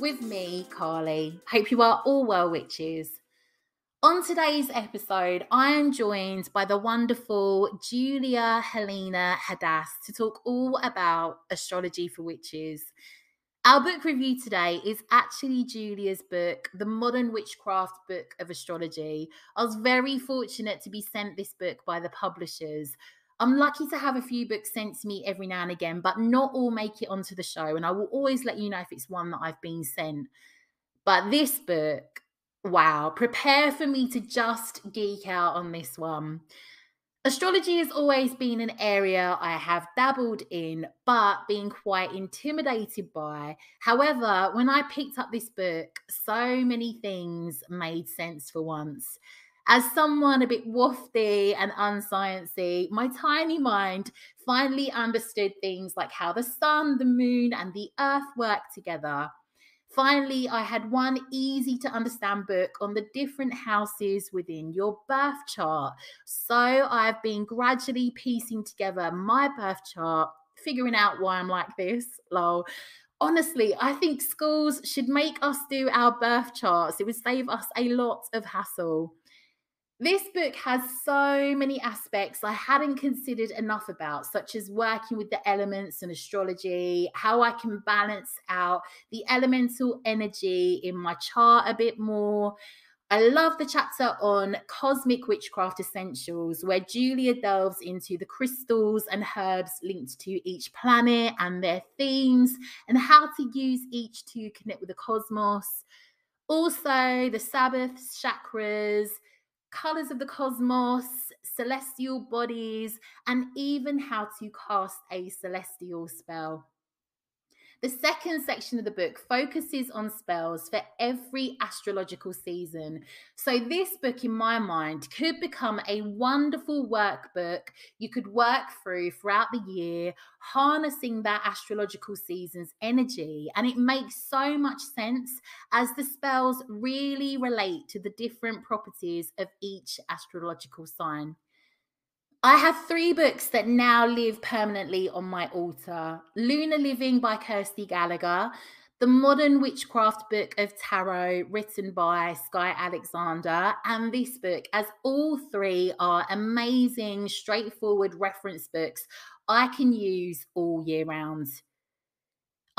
With me, Carly. Hope you are all well, witches. On today's episode, I am joined by the wonderful Julia Halina Hadas to talk all about astrology for witches. Our book review today is actually Julia's book, The Modern Witchcraft Book of Astrology. I was very fortunate to be sent this book by the publishers. I'm lucky to have a few books sent to me every now and again, but not all make it onto the show. And I will always let you know if it's one that I've been sent. But this book, wow, prepare for me to just geek out on this one. Astrology has always been an area I have dabbled in, but been quite intimidated by. However, when I picked up this book, so many things made sense for once. As someone a bit wafty and unsciencey, my tiny mind finally understood things like how the sun, the moon, and the earth work together. Finally, I had one easy to understand book on the different houses within your birth chart. So I've been gradually piecing together my birth chart, figuring out why I'm like this, lol. Honestly, I think schools should make us do our birth charts. It would save us a lot of hassle. This book has so many aspects I hadn't considered enough about, such as working with the elements and astrology, how I can balance out the elemental energy in my chart a bit more. I love the chapter on Cosmic Witchcraft Essentials, where Julia delves into the crystals and herbs linked to each planet and their themes, and how to use each to connect with the cosmos. Also, the Sabbaths, chakras, colors of the cosmos, celestial bodies, and even how to cast a celestial spell. The second section of the book focuses on spells for every astrological season. So this book, in my mind, could become a wonderful workbook you could work through throughout the year, harnessing that astrological season's energy. And it makes so much sense as the spells really relate to the different properties of each astrological sign. I have 3 books that now live permanently on my altar. Lunar Living by Kirsty Gallagher, The Modern Witchcraft Book of Tarot written by Skye Alexander, and this book, as all 3 are amazing, straightforward reference books I can use all year round.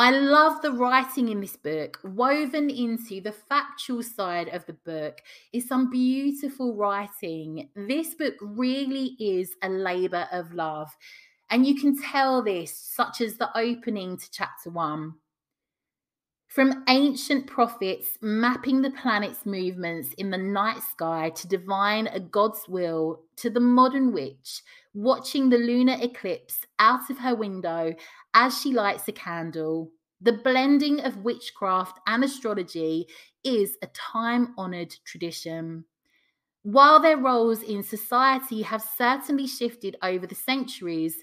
I love the writing in this book. Woven into the factual side of the book is some beautiful writing. This book really is a labour of love. And you can tell this, such as the opening to chapter 1. From ancient prophets mapping the planet's movements in the night sky to divine a God's will, to the modern witch watching the lunar eclipse out of her window as she lights a candle, the blending of witchcraft and astrology is a time-honoured tradition. While their roles in society have certainly shifted over the centuries,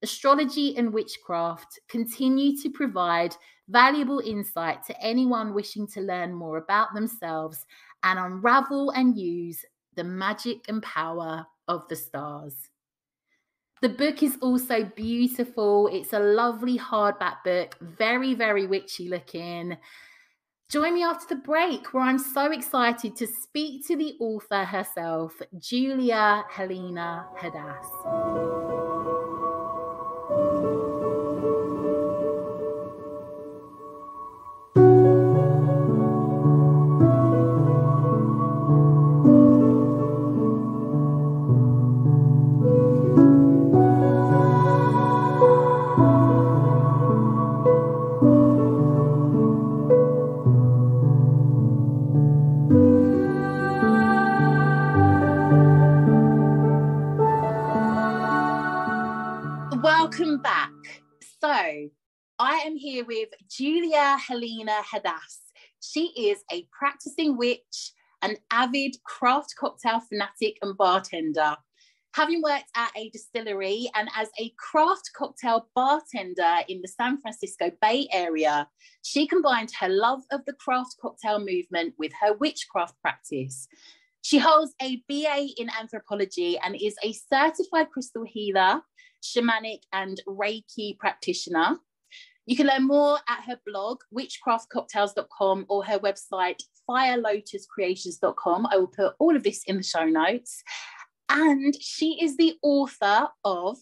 astrology and witchcraft continue to provide valuable insight to anyone wishing to learn more about themselves and unravel and use the magic and power of the stars. The book is also beautiful. It's a lovely hardback book, very, very witchy looking. Join me after the break, where I'm so excited to speak to the author herself, Julia Halina Hadas. Welcome back. So I am here with Julia Halina Hadas She is a practicing witch, an avid craft cocktail fanatic and bartender. Having worked at a distillery and as a craft cocktail bartender in the San Francisco Bay Area, she combined her love of the craft cocktail movement with her witchcraft practice. She holds a BA in anthropology and is a certified crystal healer, shamanic and Reiki practitioner. You can learn more at her blog, witchcraftcocktails.com, or her website, firelotuscreations.com. I will put all of this in the show notes. And she is the author of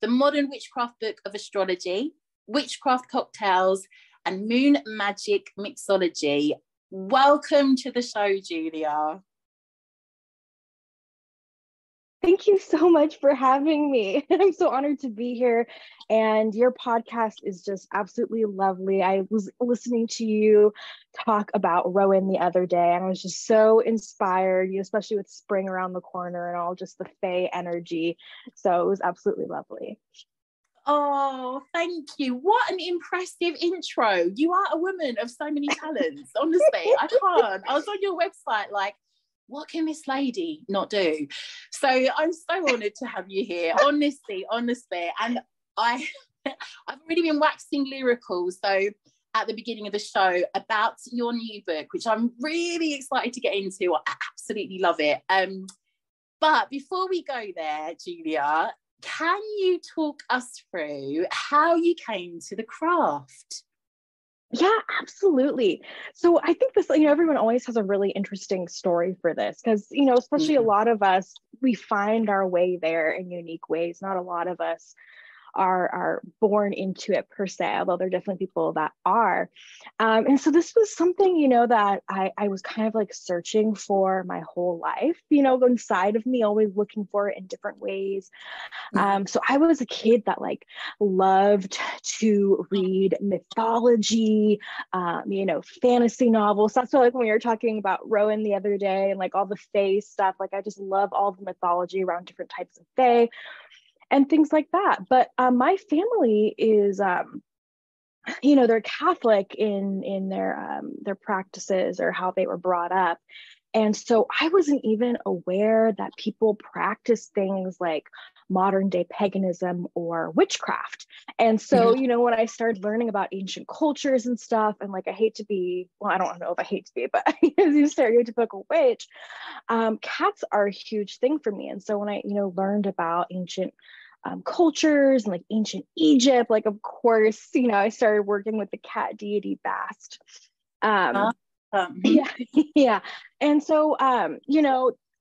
the Modern Witchcraft Book of Astrology, Witchcraft Cocktails, and Moon Magic Mixology. Welcome to the show, Julia. Thank you so much for having me. I'm so honored to be here. And your podcast is just absolutely lovely. I was listening to you talk about Rowan the other day, and I was just so inspired, especially with spring around the corner and all just the Fae energy. So it was absolutely lovely. Oh, thank you. What an impressive intro. You are a woman of so many talents. Honestly, I can't. I was on your website like, what can this lady not do? So I'm so honoured to have you here, honestly. And I've already been waxing lyrical, so at the beginning of the show, about your new book, which I'm really excited to get into. I absolutely love it. But before we go there, Julia, can you talk us through how you came to the craft? Yeah, absolutely. So I think this, everyone always has a really interesting story for this because, especially a lot of us, we find our way there in unique ways. Not a lot of us are born into it per se, although there are definitely people that are. And so this was something, that I was kind of like searching for my whole life, inside of me, always looking for it in different ways. So I was a kid that like loved to read mythology, fantasy novels. That's why, like when we were talking about Rowan the other day and like all the Fae stuff, like I just love all the mythology around different types of Fae and things like that. But my family is, they're Catholic in their practices or how they were brought up. And so I wasn't even aware that people practice things like modern day paganism or witchcraft. And so, when I started learning about ancient cultures and stuff, and like, I don't know if I hate to be, but as you stereotypical witch, cats are a huge thing for me. And so when I, learned about ancient cultures and like ancient Egypt, like, of course, I started working with the cat deity Bast. Yeah. And so,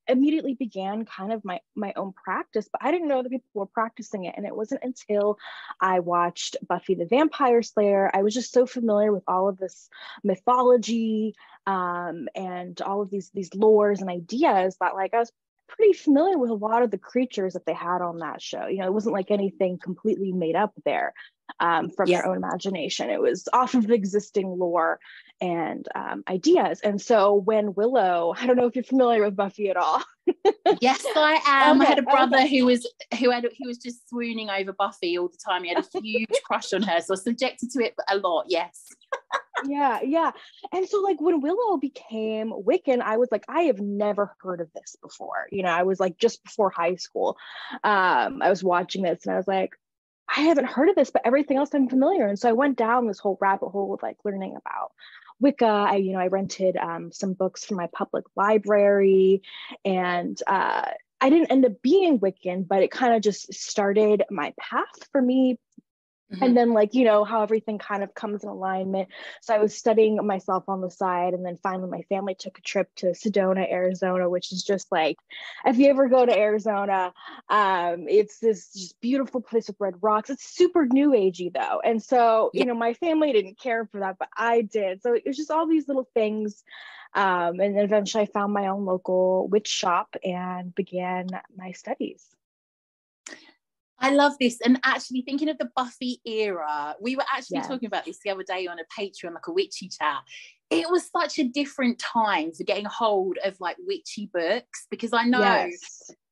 immediately began kind of my own practice, but I didn't know that people were practicing it. And it wasn't until I watched Buffy the Vampire Slayer, I was just so familiar with all of this mythology and all of these lores and ideas that like I was pretty familiar with a lot of the creatures that they had on that show. It wasn't like anything completely made up there from their own imagination. It was off of existing lore and ideas. And so when Willow, I don't know if you're familiar with Buffy at all. Yes, I am. Okay, I had a brother who was just swooning over Buffy all the time. He had a huge crush on her, so I was subjected to it a lot. Yes. Yeah. And so like when Willow became Wiccan, I was like, I have never heard of this before. I was like just before high school. I was watching this and I was like, I haven't heard of this, but everything else I'm familiar. And so I went down this whole rabbit hole of like learning about Wicca. I rented some books from my public library, and I didn't end up being Wiccan, but it kind of just started my path for me. And then like, how everything kind of comes in alignment. So I was studying myself on the side. And then finally my family took a trip to Sedona, Arizona, which is just like, if you ever go to Arizona, it's this just beautiful place with red rocks. It's super new agey though. And so, my family didn't care for that, but I did. So it was just all these little things. And then eventually I found my own local witch shop and began my studies. I love this. And actually thinking of the Buffy era, we were actually talking about this the other day on a Patreon, like a witchy chat. It was such a different time for getting hold of like witchy books, because I know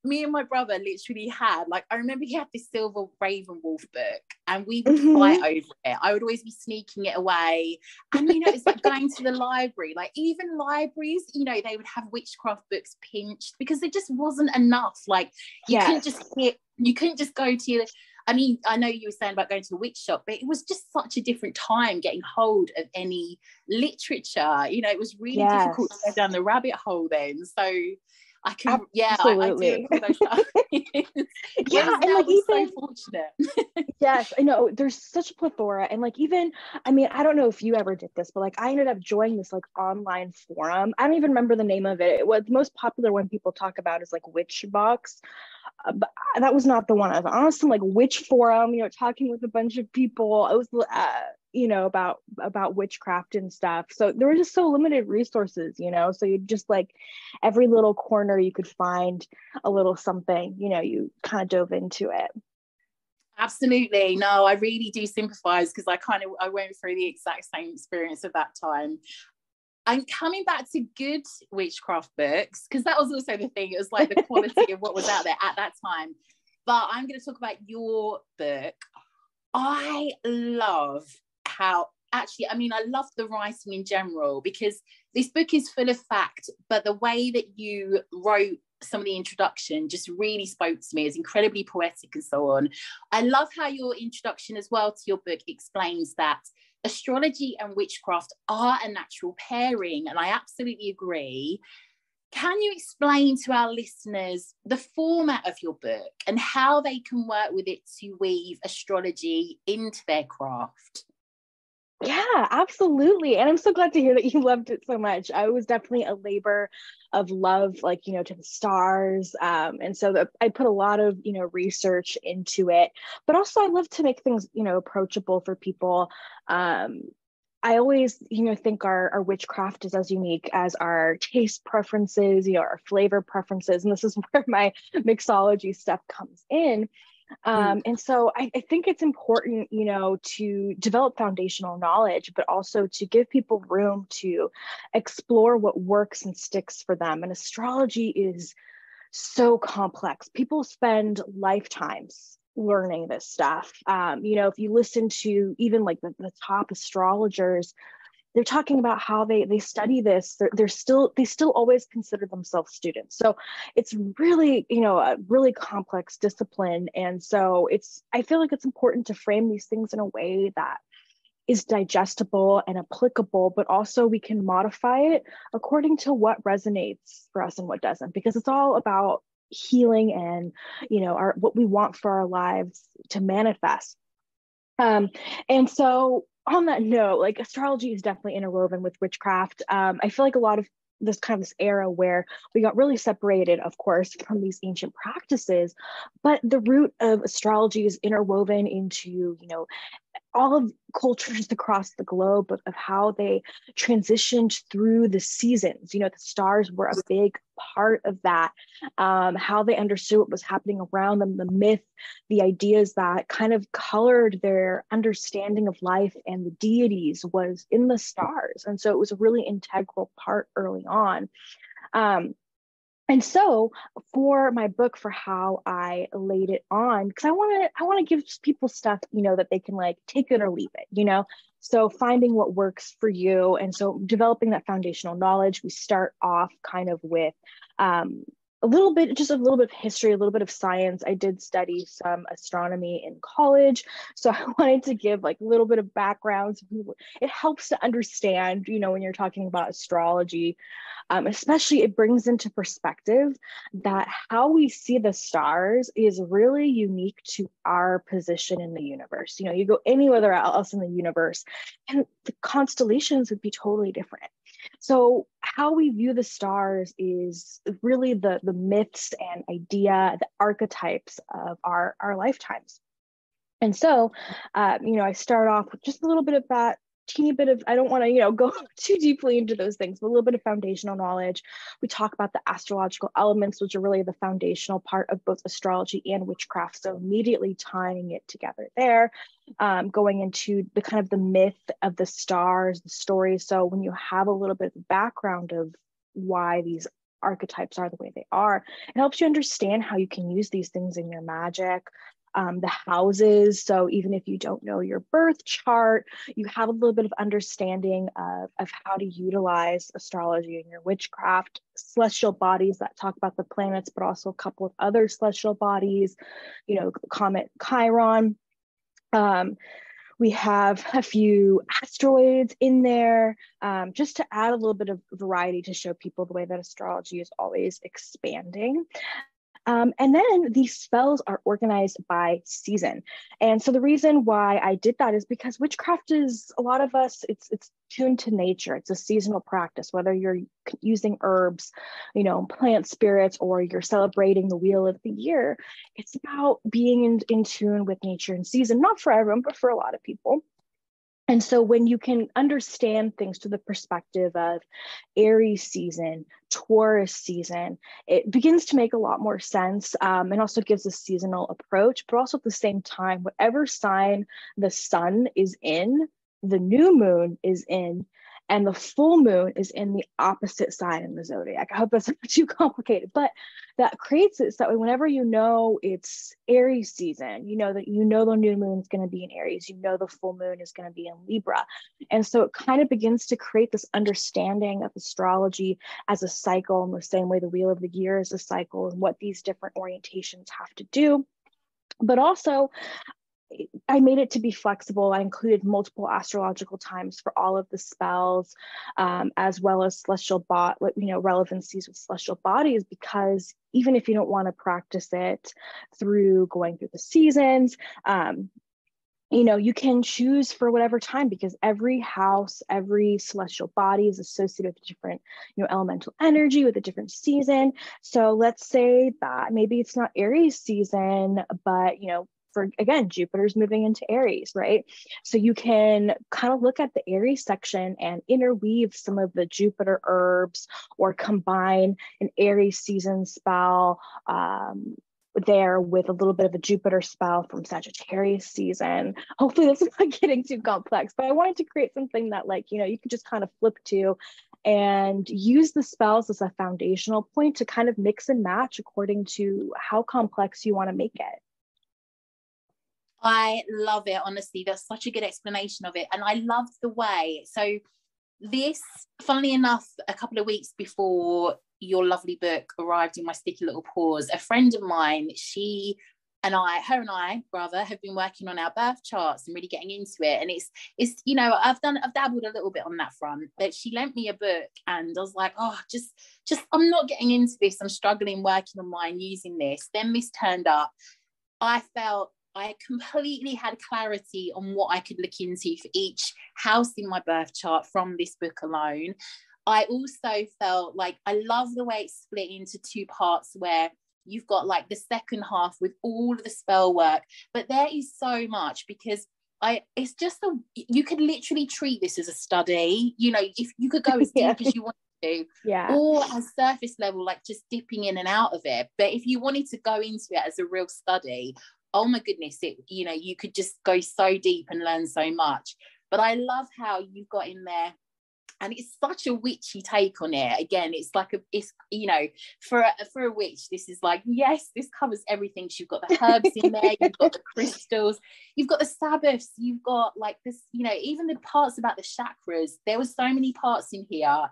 me and my brother literally had, like, I remember he had this silver Raven Wolf book and we would fight over it. I would always be sneaking it away. And, you know, it's like going to the library, like even libraries, you know, they would have witchcraft books pinched because there just wasn't enough. Like you couldn't just go to your, I mean, I know you were saying about going to a witch shop, but it was just such a different time getting hold of any literature. You know, it was really difficult to go down the rabbit hole then. So I can, I do recall those times. And like even so fortunate. Yes, I know. There's such a plethora, and like even, I mean, I don't know if you ever did this, but like I ended up joining this like online forum. I don't even remember the name of it. It was the most popular one people talk about is like Witch Box. But that was not the one. I was on some like witch forum, you know, talking with a bunch of people. I was, you know, about witchcraft and stuff. So there were just so limited resources, you know. So you just like every little corner you could find a little something, you know, you kind of dove into it. Absolutely. No, I really do sympathize because I went through the exact same experience at that time. And coming back to good witchcraft books, because that was also the thing, it was like the quality of what was out there at that time. But I'm going to talk about your book. I love how, actually, I mean, I love the writing in general because this book is full of fact, but the way that you wrote some of the introduction just really spoke to me. It's incredibly poetic and so on. I love how your introduction as well to your book explains that astrology and witchcraft are a natural pairing, and I absolutely agree. Can you explain to our listeners the format of your book and how they can work with it to weave astrology into their craft? Yeah, absolutely. And I'm so glad to hear that you loved it so much. I was definitely a labor of love, like, you know, to the stars. And so I put a lot of, you know, research into it, but also I love to make things, you know, approachable for people. I always, you know, think our witchcraft is as unique as our taste preferences, you know, our flavor preferences. And this is where my mixology stuff comes in. And so I think it's important, you know, to develop foundational knowledge, but also to give people room to explore what works and sticks for them. And astrology is so complex. People spend lifetimes learning this stuff. You know, if you listen to even like the top astrologers, they're talking about how they study this. They still always consider themselves students. So it's really, you know, a really complex discipline. And so I feel like it's important to frame these things in a way that is digestible and applicable, but also we can modify it according to what resonates for us and what doesn't, because it's all about healing and, you know, what we want for our lives to manifest. And so on that note, like astrology is definitely interwoven with witchcraft. I feel like a lot of this era where we got really separated, of course, from these ancient practices, but the root of astrology is interwoven into, you know, all of cultures across the globe of how they transitioned through the seasons. You know, the stars were a big part of that. How they understood what was happening around them, the myth, the ideas that kind of colored their understanding of life and the deities was in the stars. And so it was a really integral part early on. And so for my book, for how I laid it on, because I want to give people stuff, you know, that they can like take it or leave it, you know. So finding what works for you. And so developing that foundational knowledge, we start off kind of with a little bit of history, a little bit of science. I did study some astronomy in college. So I wanted to give like a little bit of background. So it helps to understand, you know, when you're talking about astrology, especially it brings into perspective that how we see the stars is really unique to our position in the universe. You know, you go anywhere else in the universe and the constellations would be totally different. So how we view the stars is really the myths and idea, the archetypes of our lifetimes. And so, you know, I start off with just a little bit of that teeny bit of, I don't want to, you know, go too deeply into those things, but a little bit of foundational knowledge. We talk about the astrological elements, which are really the foundational part of both astrology and witchcraft. So immediately tying it together there, going into the kind of the myth of the stars, the stories. So when you have a little bit of background of why these archetypes are the way they are. It helps you understand how you can use these things in your magic. The houses. So even if you don't know your birth chart, you have a little bit of understanding of how to utilize astrology in your witchcraft. Celestial bodies that talk about the planets, but also a couple of other celestial bodies, you know, comet Chiron. We have a few asteroids in there, just to add a little bit of variety to show people the way that astrology is always expanding. And then these spells are organized by season. And so the reason why I did that is because witchcraft is, a lot of us, it's tuned to nature. It's a seasonal practice, whether you're using herbs, you know, plant spirits, or you're celebrating the wheel of the year. It's about being in tune with nature and season, not for everyone, but for a lot of people. And so when you can understand things to the perspective of Aries season, Taurus season, it begins to make a lot more sense, and also gives a seasonal approach, but also at the same time, whatever sign the sun is in, the new moon is in, and the full moon is in the opposite sign in the zodiac. I hope that's not too complicated, but that creates it so that whenever you know it's Aries season, you know that the new moon is going to be in Aries, you know the full moon is going to be in Libra. And so it kind of begins to create this understanding of astrology as a cycle, in the same way the wheel of the year is a cycle, and what these different orientations have to do. But also, I made it to be flexible. I included multiple astrological times for all of the spells, as well as relevancies with celestial bodies, because even if you don't want to practice it through going through the seasons, you can choose for whatever time, because every house, every celestial body is associated with a different, elemental energy, with a different season. So let's say that maybe it's not Aries season, but, again, Jupiter's moving into Aries, right? So you can kind of look at the Aries section and interweave some of the Jupiter herbs, or combine an Aries season spell there with a little bit of a Jupiter spell from Sagittarius season. Hopefully this is not getting too complex, but I wanted to create something that you could just kind of flip to and use the spells as a foundational point to kind of mix and match according to how complex you want to make it. I love it. Honestly, that's such a good explanation of it. And I loved the way. So this, funnily enough, a couple of weeks before your lovely book arrived in my sticky little paws, a friend of mine, her and I have been working on our birth charts and really getting into it. And it's I've dabbled a little bit on that front, but she lent me a book, and I was like, oh, just I'm not getting into this. I'm struggling working on mine using this. Then this turned up. I felt I completely had clarity on what I could look into for each house in my birth chart from this book alone. I also felt like I love the way it's split into two parts, where you've got the second half with all of the spell work, but there is so much, because it's just you could literally treat this as a study, if you could go as deep as you want to, or as surface level, just dipping in and out of it. But if you wanted to go into it as a real study, oh my goodness, you could just go so deep and learn so much. But I love how you've got in there, and it's such a witchy take on it. Again, it's for a witch, this is yes, this covers everything. You've got the herbs in there, you've got the crystals, you've got the Sabbaths, you've got this, even the parts about the chakras. There were so many parts in here.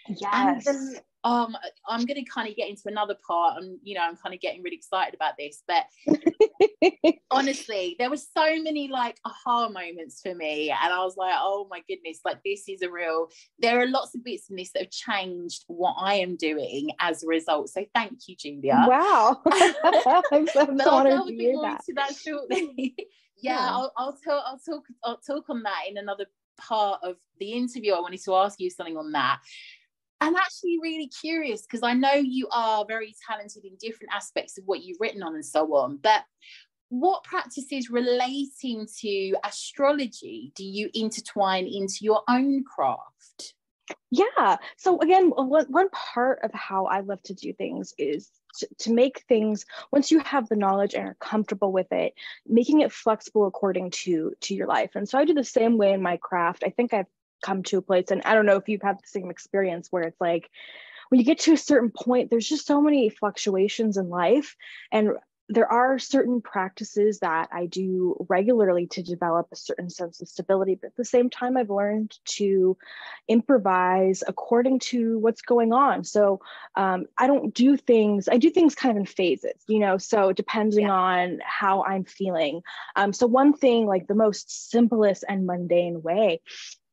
Yes. And I'm going to kind of get into another part, and I'm kind of getting really excited about this, but honestly, there were so many aha moments for me, and I was like, oh my goodness, this is there are lots of bits in this that have changed what I am doing as a result. So thank you, Julia. Wow. I'm so honored I'll to delve a bit hear more that. into that shortly. I'll talk on that in another part of the interview. I wanted to ask you something on that. I'm actually really curious, because I know you are very talented in different aspects of what you've written on and so on, but what practices relating to astrology do you intertwine into your own craft? Yeah. So again, one part of how I love to do things is to make things, once you have the knowledge and are comfortable with it, making it flexible according to your life. And so I do the same way in my craft. I think I've come to a place, and I don't know if you've had the same experience, where it's when you get to a certain point, there's just so many fluctuations in life. And there are certain practices that I do regularly to develop a certain sense of stability. But at the same time, I've learned to improvise according to what's going on. So I do things kind of in phases, so depending on how I'm feeling. So one thing, like the most simplest and mundane way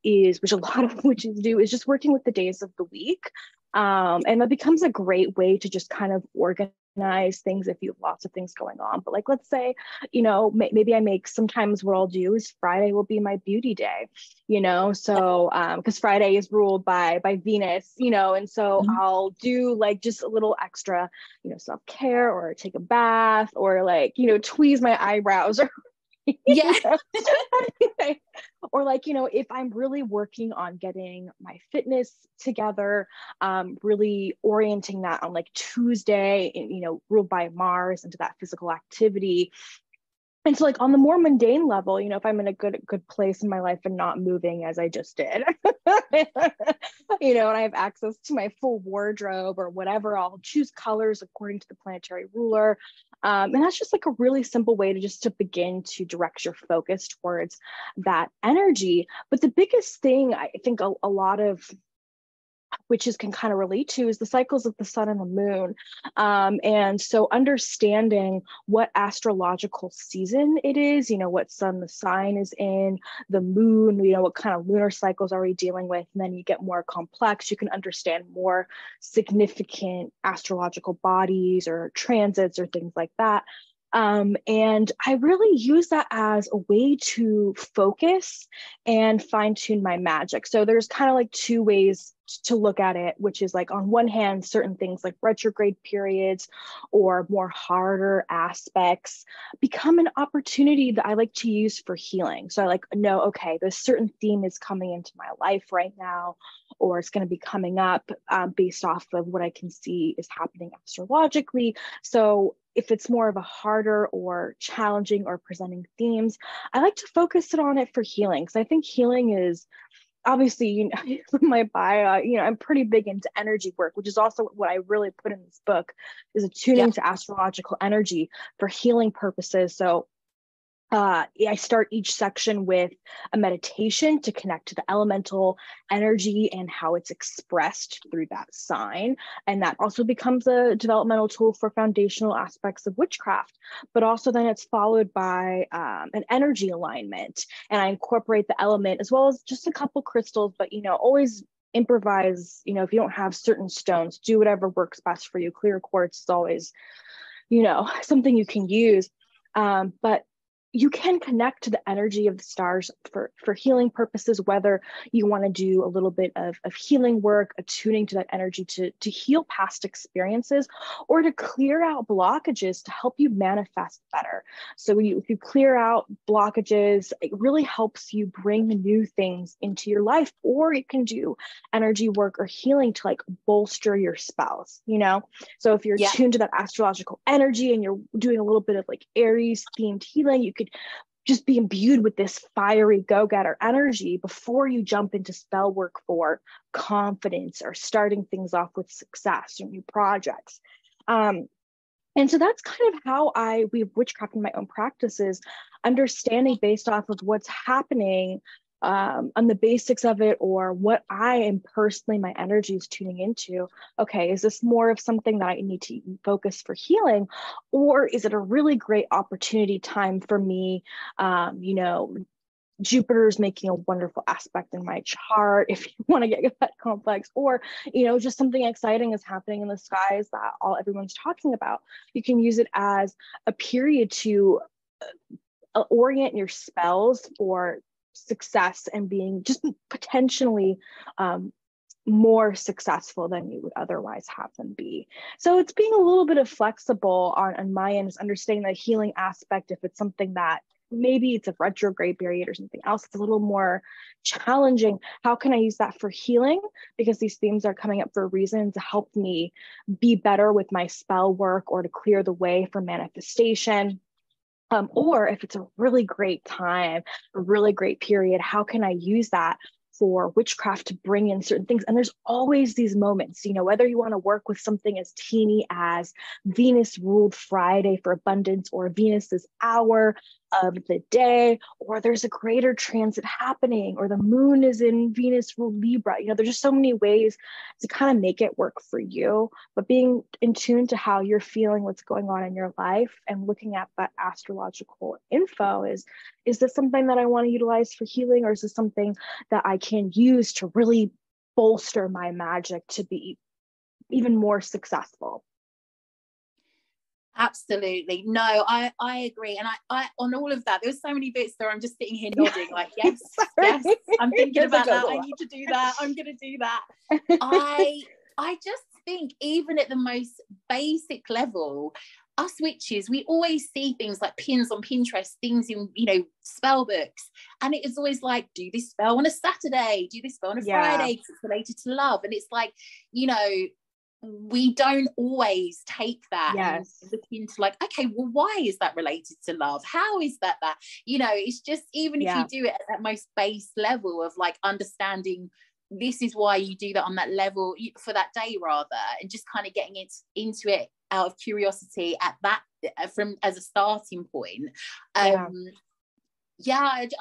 is, which a lot of witches do, is just working with the days of the week. And that becomes a great way to just kind of organize things if you have lots of things going on. But like, let's say, maybe sometimes what I'll do is Friday will be my beauty day, so because Friday is ruled by Venus, and so I'll do like just a little extra, self-care, or take a bath, or like, tweeze my eyebrows, or or like, if I'm really working on getting my fitness together, really orienting that on like Tuesday, ruled by Mars, into that physical activity. And so like on the more mundane level, if I'm in a good place in my life and not moving as I just did, and I have access to my full wardrobe or whatever, I'll choose colors according to the planetary ruler. And that's just like a really simple way to begin to direct your focus towards that energy. But the biggest thing I think a lot of witches can kind of relate to is the cycles of the sun and the moon. And so understanding what astrological season it is, what sun the sign is in, the moon, what kind of lunar cycles are we dealing with? And then you get more complex, you can understand more significant astrological bodies or transits or things like that. And I really use that as a way to focus and fine tune my magic. So there's kind of like two ways to look at it, which is like, on one hand, certain things like retrograde periods or more harder aspects become an opportunity that I like to use for healing. So I like know, okay, this certain theme is coming into my life right now, or it's going to be coming up based off of what I can see is happening astrologically. So if it's more of a harder or challenging or presenting themes, I like to focus it on it for healing. Because I think healing is, obviously, from my bio, I'm pretty big into energy work, which is also what I really put in this book, is attuning to astrological energy for healing purposes. So I start each section with a meditation to connect to the elemental energy and how it's expressed through that sign. And that also becomes a developmental tool for foundational aspects of witchcraft. But also then it's followed by an energy alignment. And I incorporate the element as well as just a couple crystals, but, always improvise. If you don't have certain stones, do whatever works best for you. Clear quartz is always, something you can use. But you can connect to the energy of the stars for healing purposes, whether you want to do a little bit of healing work, attuning to that energy to heal past experiences, or to clear out blockages to help you manifest better. So if you clear out blockages, it really helps you bring new things into your life. Or you can do energy work or healing to like bolster your spells, So if you're tuned to that astrological energy and you're doing a little bit of like Aries themed healing, you could just be imbued with this fiery go-getter energy before you jump into spell work for confidence or starting things off with success or new projects. And so that's kind of how I weave witchcraft in my own practices, understanding based off of what's happening on the basics of it, or what I am personally, my energy is tuning into. Okay, is this more of something that I need to focus for healing, or is it a really great opportunity time for me? Jupiter's making a wonderful aspect in my chart, if you want to get that complex, or just something exciting is happening in the skies that everyone's talking about. You can use it as a period to orient your spells for success and being just potentially more successful than you would otherwise have them be. So it's being a little bit of flexible on my end, is understanding the healing aspect. If it's something that maybe it's a retrograde period or something else, it's a little more challenging. How can I use that for healing? Because these themes are coming up for a reason, to help me be better with my spell work or to clear the way for manifestation. Or if it's a really great time, a really great period, how can I use that for witchcraft to bring in certain things. And there's always these moments, you know, whether you want to work with something as teeny as Venus ruled Friday for abundance, or Venus's hour of the day, or there's a greater transit happening, or the moon is in Venus ruled Libra. You know, there's just so many ways to kind of make it work for you. But being in tune to how you're feeling, what's going on in your life, and looking at that astrological info is this something that I want to utilize for healing, or is this something that I can use to really bolster my magic to be even more successful? Absolutely. No, I agree. And I on all of that, there's so many bits there. I'm just sitting here nodding like, yes, yes, I'm thinking about that. I need to do that. I'm going to do that. I just think even at the most basic level, us witches, we always see things like pins on Pinterest, things in, you know, spell books. And it is always like, do this spell on a Saturday, do this spell on a Friday, because it's related to love. And it's like, you know, we don't always take that and look into like, okay, well, why is that related to love? How is that? You know, it's just, even if you do it at that most base level of like understanding this is why you do that on that level for that day rather, and just kind of getting it into it out of curiosity at that from as a starting point. I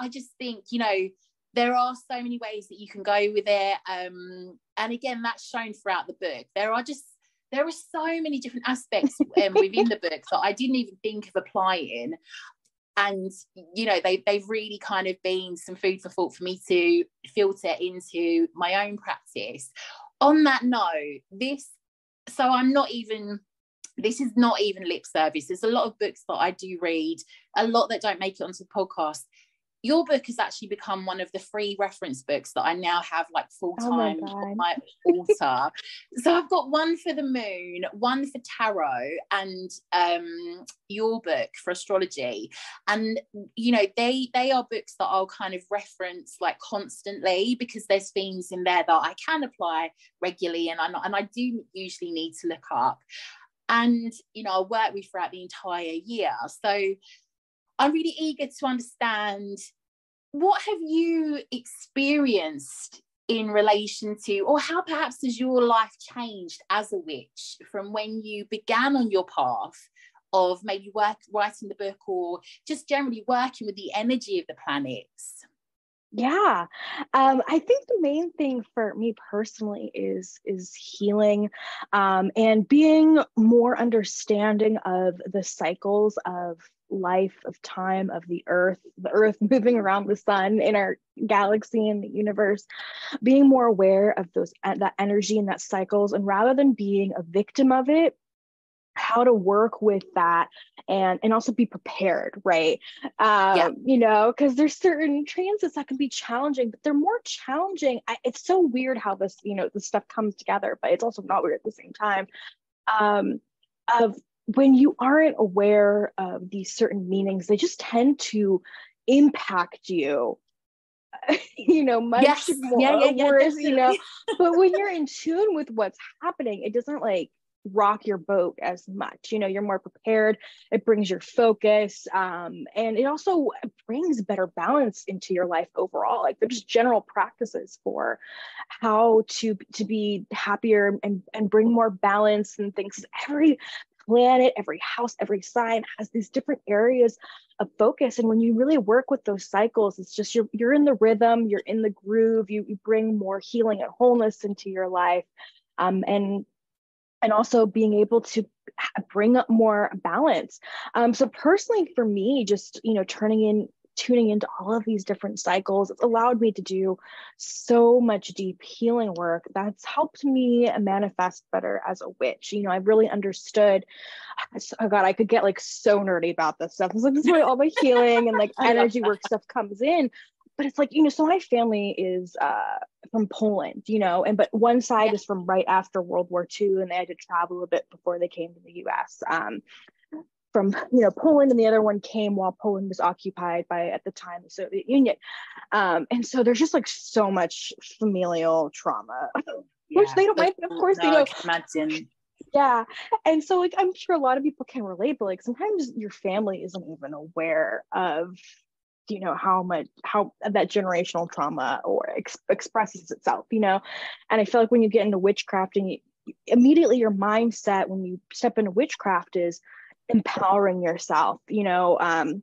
just think, you know, there are so many ways that you can go with it. And again, that's shown throughout the book. There are so many different aspects within the book that I didn't even think of applying. And, you know, they've really kind of been some food for thought for me to filter into my own practice. On that note, this is not even lip service. There's a lot of books that I do read, a lot that don't make it onto the podcast. Your book has actually become one of the free reference books that I now have like full-time on my altar. So I've got one for the moon, one for tarot, and your book for astrology. And, you know, they are books that I'll kind of reference like constantly, because there's themes in there that I can apply regularly, and I do usually need to look up. And, you know, I'll work with throughout the entire year. So I'm really eager to understand, what have you experienced in relation to, or how perhaps has your life changed as a witch from when you began on your path of maybe writing the book, or just generally working with the energy of the planets? I think the main thing for me personally is healing, and being more understanding of the cycles of life, of time, of the earth moving around the sun in our galaxy and the universe, being more aware of that energy and that cycles, and rather than being a victim of it, how to work with that and also be prepared, right? You know, because there's certain transits that can be challenging, but they're more challenging. It's so weird how this, you know, this stuff comes together, but it's also not weird at the same time. Of when you aren't aware of these certain meanings, they just tend to impact you, you know, much more worse, you know. But when you're in tune with what's happening, it doesn't like rock your boat as much, you know. You're more prepared, it brings your focus, and it also brings better balance into your life overall. Like, they're just general practices for how to be happier and bring more balance and things. Every planet, every house, every sign has these different areas of focus, and when you really work with those cycles, it's just you're in the rhythm, you're in the groove, you bring more healing and wholeness into your life, and also being able to bring up more balance. So personally for me, just, you know, tuning into all of these different cycles, it's allowed me to do so much deep healing work that's helped me manifest better as a witch. You know, I've really understood, oh God, I could get like so nerdy about this stuff. It's like, this is where all my healing and like energy work stuff comes in. But it's like, you know, so my family is from Poland, you know, but one side is from right after World War II, and they had to travel a bit before they came to the US from, you know, Poland, and the other one came while Poland was occupied by, at the time, the Soviet Union. And so there's just like so much familial trauma, which they don't mind, of course, you know. I can imagine. Yeah. And so like, I'm sure a lot of people can relate, but like sometimes your family isn't even aware of how that generational trauma or expresses itself, and I feel like when you get into witchcraft and immediately your mindset when you step into witchcraft is empowering yourself, and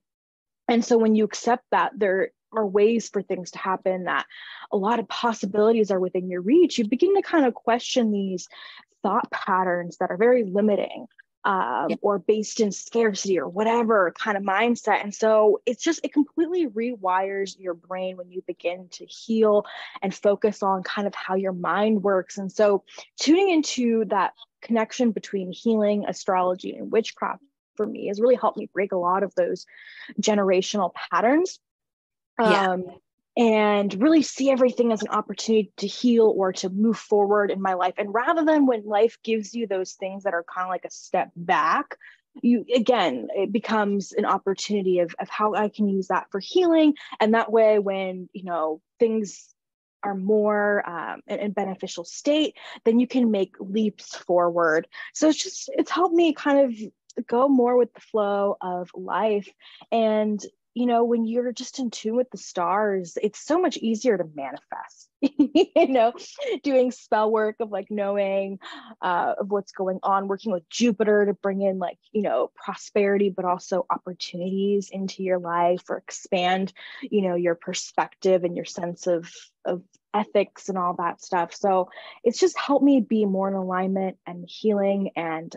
so when you accept that there are ways for things to happen, that a lot of possibilities are within your reach, you begin to kind of question these thought patterns that are very limiting, or based in scarcity or whatever kind of mindset. And so it completely rewires your brain when you begin to heal and focus on kind of how your mind works. And so tuning into that connection between healing, astrology, and witchcraft for me has really helped me break a lot of those generational patterns. And really see everything as an opportunity to heal or to move forward in my life. And rather than when life gives you those things that are kind of like a step back, it becomes an opportunity of how I can use that for healing. And that way, when, things are more in beneficial state, then you can make leaps forward. So it's helped me kind of go more with the flow of life. And when you're just in tune with the stars, it's so much easier to manifest, doing spell work of like knowing of what's going on, working with Jupiter to bring in like, prosperity, but also opportunities into your life or expand, your perspective and your sense of ethics and all that stuff. So it's just helped me be more in alignment and healing and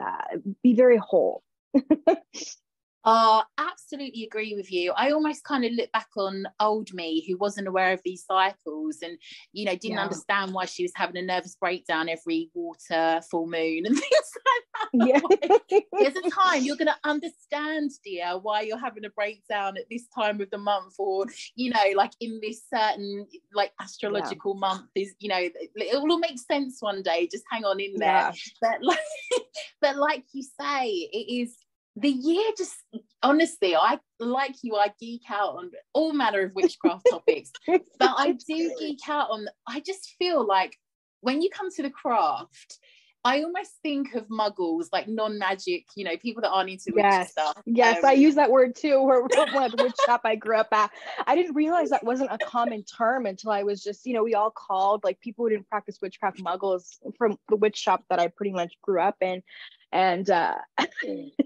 be very whole. Absolutely agree with you. I almost kind of look back on old me who wasn't aware of these cycles and, didn't understand why she was having a nervous breakdown every water, full moon and things like that. Yeah. There's a time you're going to understand, dear, why you're having a breakdown at this time of the month, or, like in this certain like astrological month is, it will all make sense one day. Just hang on in there. But like you say, it is the year just, honestly, I geek out on all manner of witchcraft topics, but I do geek out on, I just feel like when you come to the craft, I almost think of muggles, like non-magic, people that aren't into witchy stuff. Yes, I use that word too. One of the witch shop I grew up at. I didn't realize that wasn't a common term until I was just, we all called like people who didn't practice witchcraft muggles from the witch shop that I pretty much grew up in. And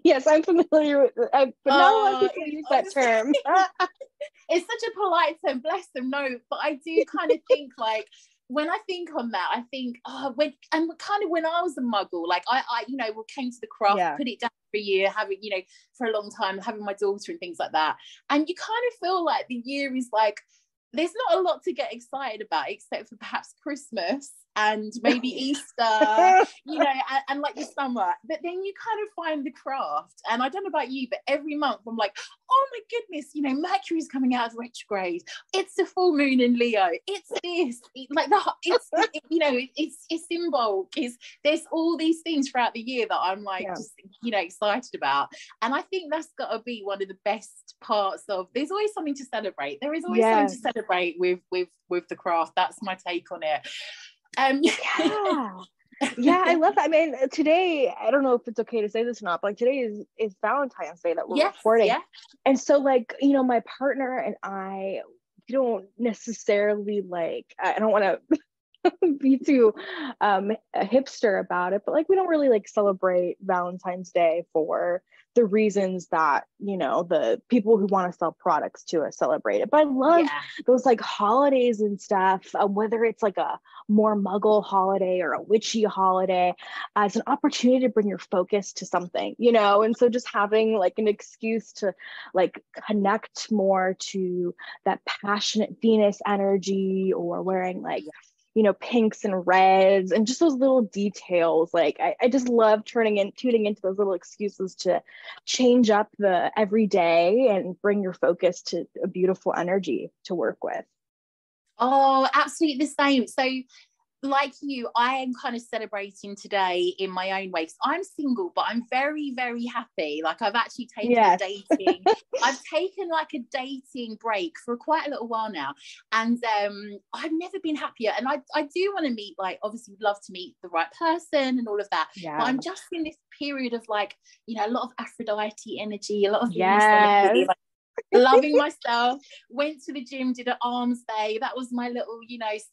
yes, I'm familiar with it, but not a lot of people use that term. It's such a polite term, bless them, no, but I do kind of think like, when I think on that, I think, when I was a muggle, like I came to the craft, put it down for a year, having, for a long time, having my daughter and things like that. And you kind of feel like the year is like, there's not a lot to get excited about except for perhaps Christmas and maybe Easter, and like the summer. But then you kind of find the craft. And I don't know about you, but every month I'm like, oh my goodness, Mercury's coming out of retrograde. It's the full moon in Leo. It's this, it's symbol. There's all these things throughout the year that I'm like, just, excited about. And I think that's got to be one of the best parts of, there's always something to celebrate. There is always something to celebrate with the craft. That's my take on it. I love that. I mean, today, I don't know if it's okay to say this or not, but like today is Valentine's Day that we're recording. And so like, my partner and I don't necessarily like, I don't want to be too a hipster about it, but like we don't really like celebrate Valentine's Day for the reasons that the people who want to sell products to us celebrate it. But I love those like holidays and stuff, whether it's like a more muggle holiday or a witchy holiday, as an opportunity to bring your focus to something, and so just having like an excuse to like connect more to that passionate Venus energy, or wearing like pinks and reds and just those little details. Like I just love tuning into those little excuses to change up the everyday and bring your focus to a beautiful energy to work with. Oh, absolutely the same. So like you, I am kind of celebrating today in my own way, because I'm single, but I'm very, very happy. Like I've actually taken I've taken like a dating break for quite a little while now, and I've never been happier. And I do want to meet, like, obviously would love to meet the right person and all of that, but I'm just in this period of like, a lot of Aphrodite energy, a lot of Venus energy, like, Loving myself, went to the gym, did an arms day. That was my little,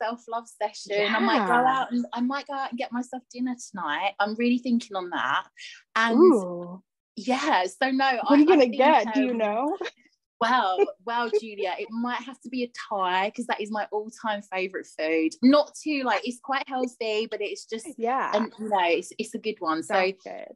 self-love session. Yeah. I might go out and get myself dinner tonight. I'm really thinking on that. And Ooh. yeah, so no, what are you gonna get? think, Do you know? well, Julia, it might have to be a Thai, because that is my all-time favorite food. Not too it's quite healthy, but it's just and it's a good one. Sounds so good.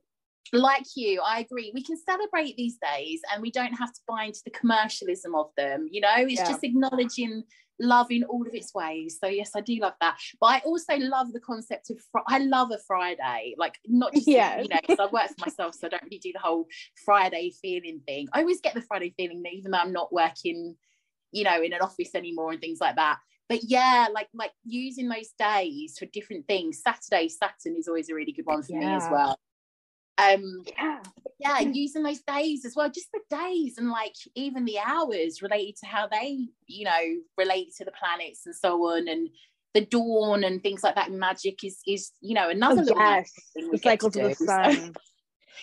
Like you, I agree. We can celebrate these days and we don't have to buy into the commercialism of them. It's just acknowledging love in all of its ways. So yes, I do love that. But I also love the concept of, I love a Friday, like not just, because I work for myself, so I don't really do the whole Friday feeling thing. I always get the Friday feeling, even though I'm not working, in an office anymore and things like that. But yeah, like using those days for different things. Saturn is always a really good one for me as well. Using those days as well, just the days and even the hours related to how they relate to the planets and so on, and the dawn and things like that. Magic is another little thing the cycles of the sun. So,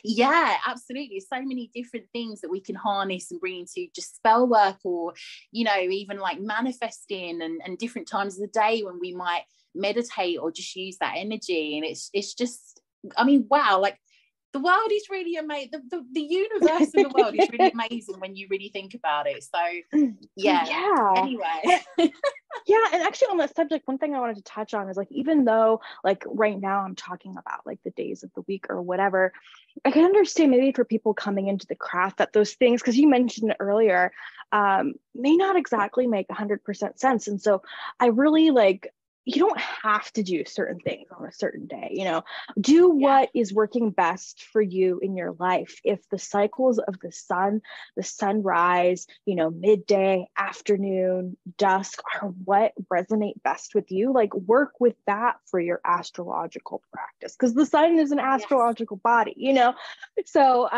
yeah, absolutely. So many different things that we can harness and bring into just spell work, or even manifesting, and different times of the day when we might meditate or just use that energy. And it's just, wow, the world is really amazing. The universe and the world is really amazing when you really think about it. So yeah. Anyway. Yeah, and actually on that subject, one thing I wanted to touch on is even though right now I'm talking about the days of the week or whatever, I can understand maybe for people coming into the craft that those things, because you mentioned it earlier, may not exactly make 100% sense. And so I really you don't have to do certain things on a certain day, do what is working best for you in your life. If the cycles of the sun, the sunrise, midday, afternoon, dusk are what resonate best with you, work with that for your astrological practice, because the sun is an astrological body, so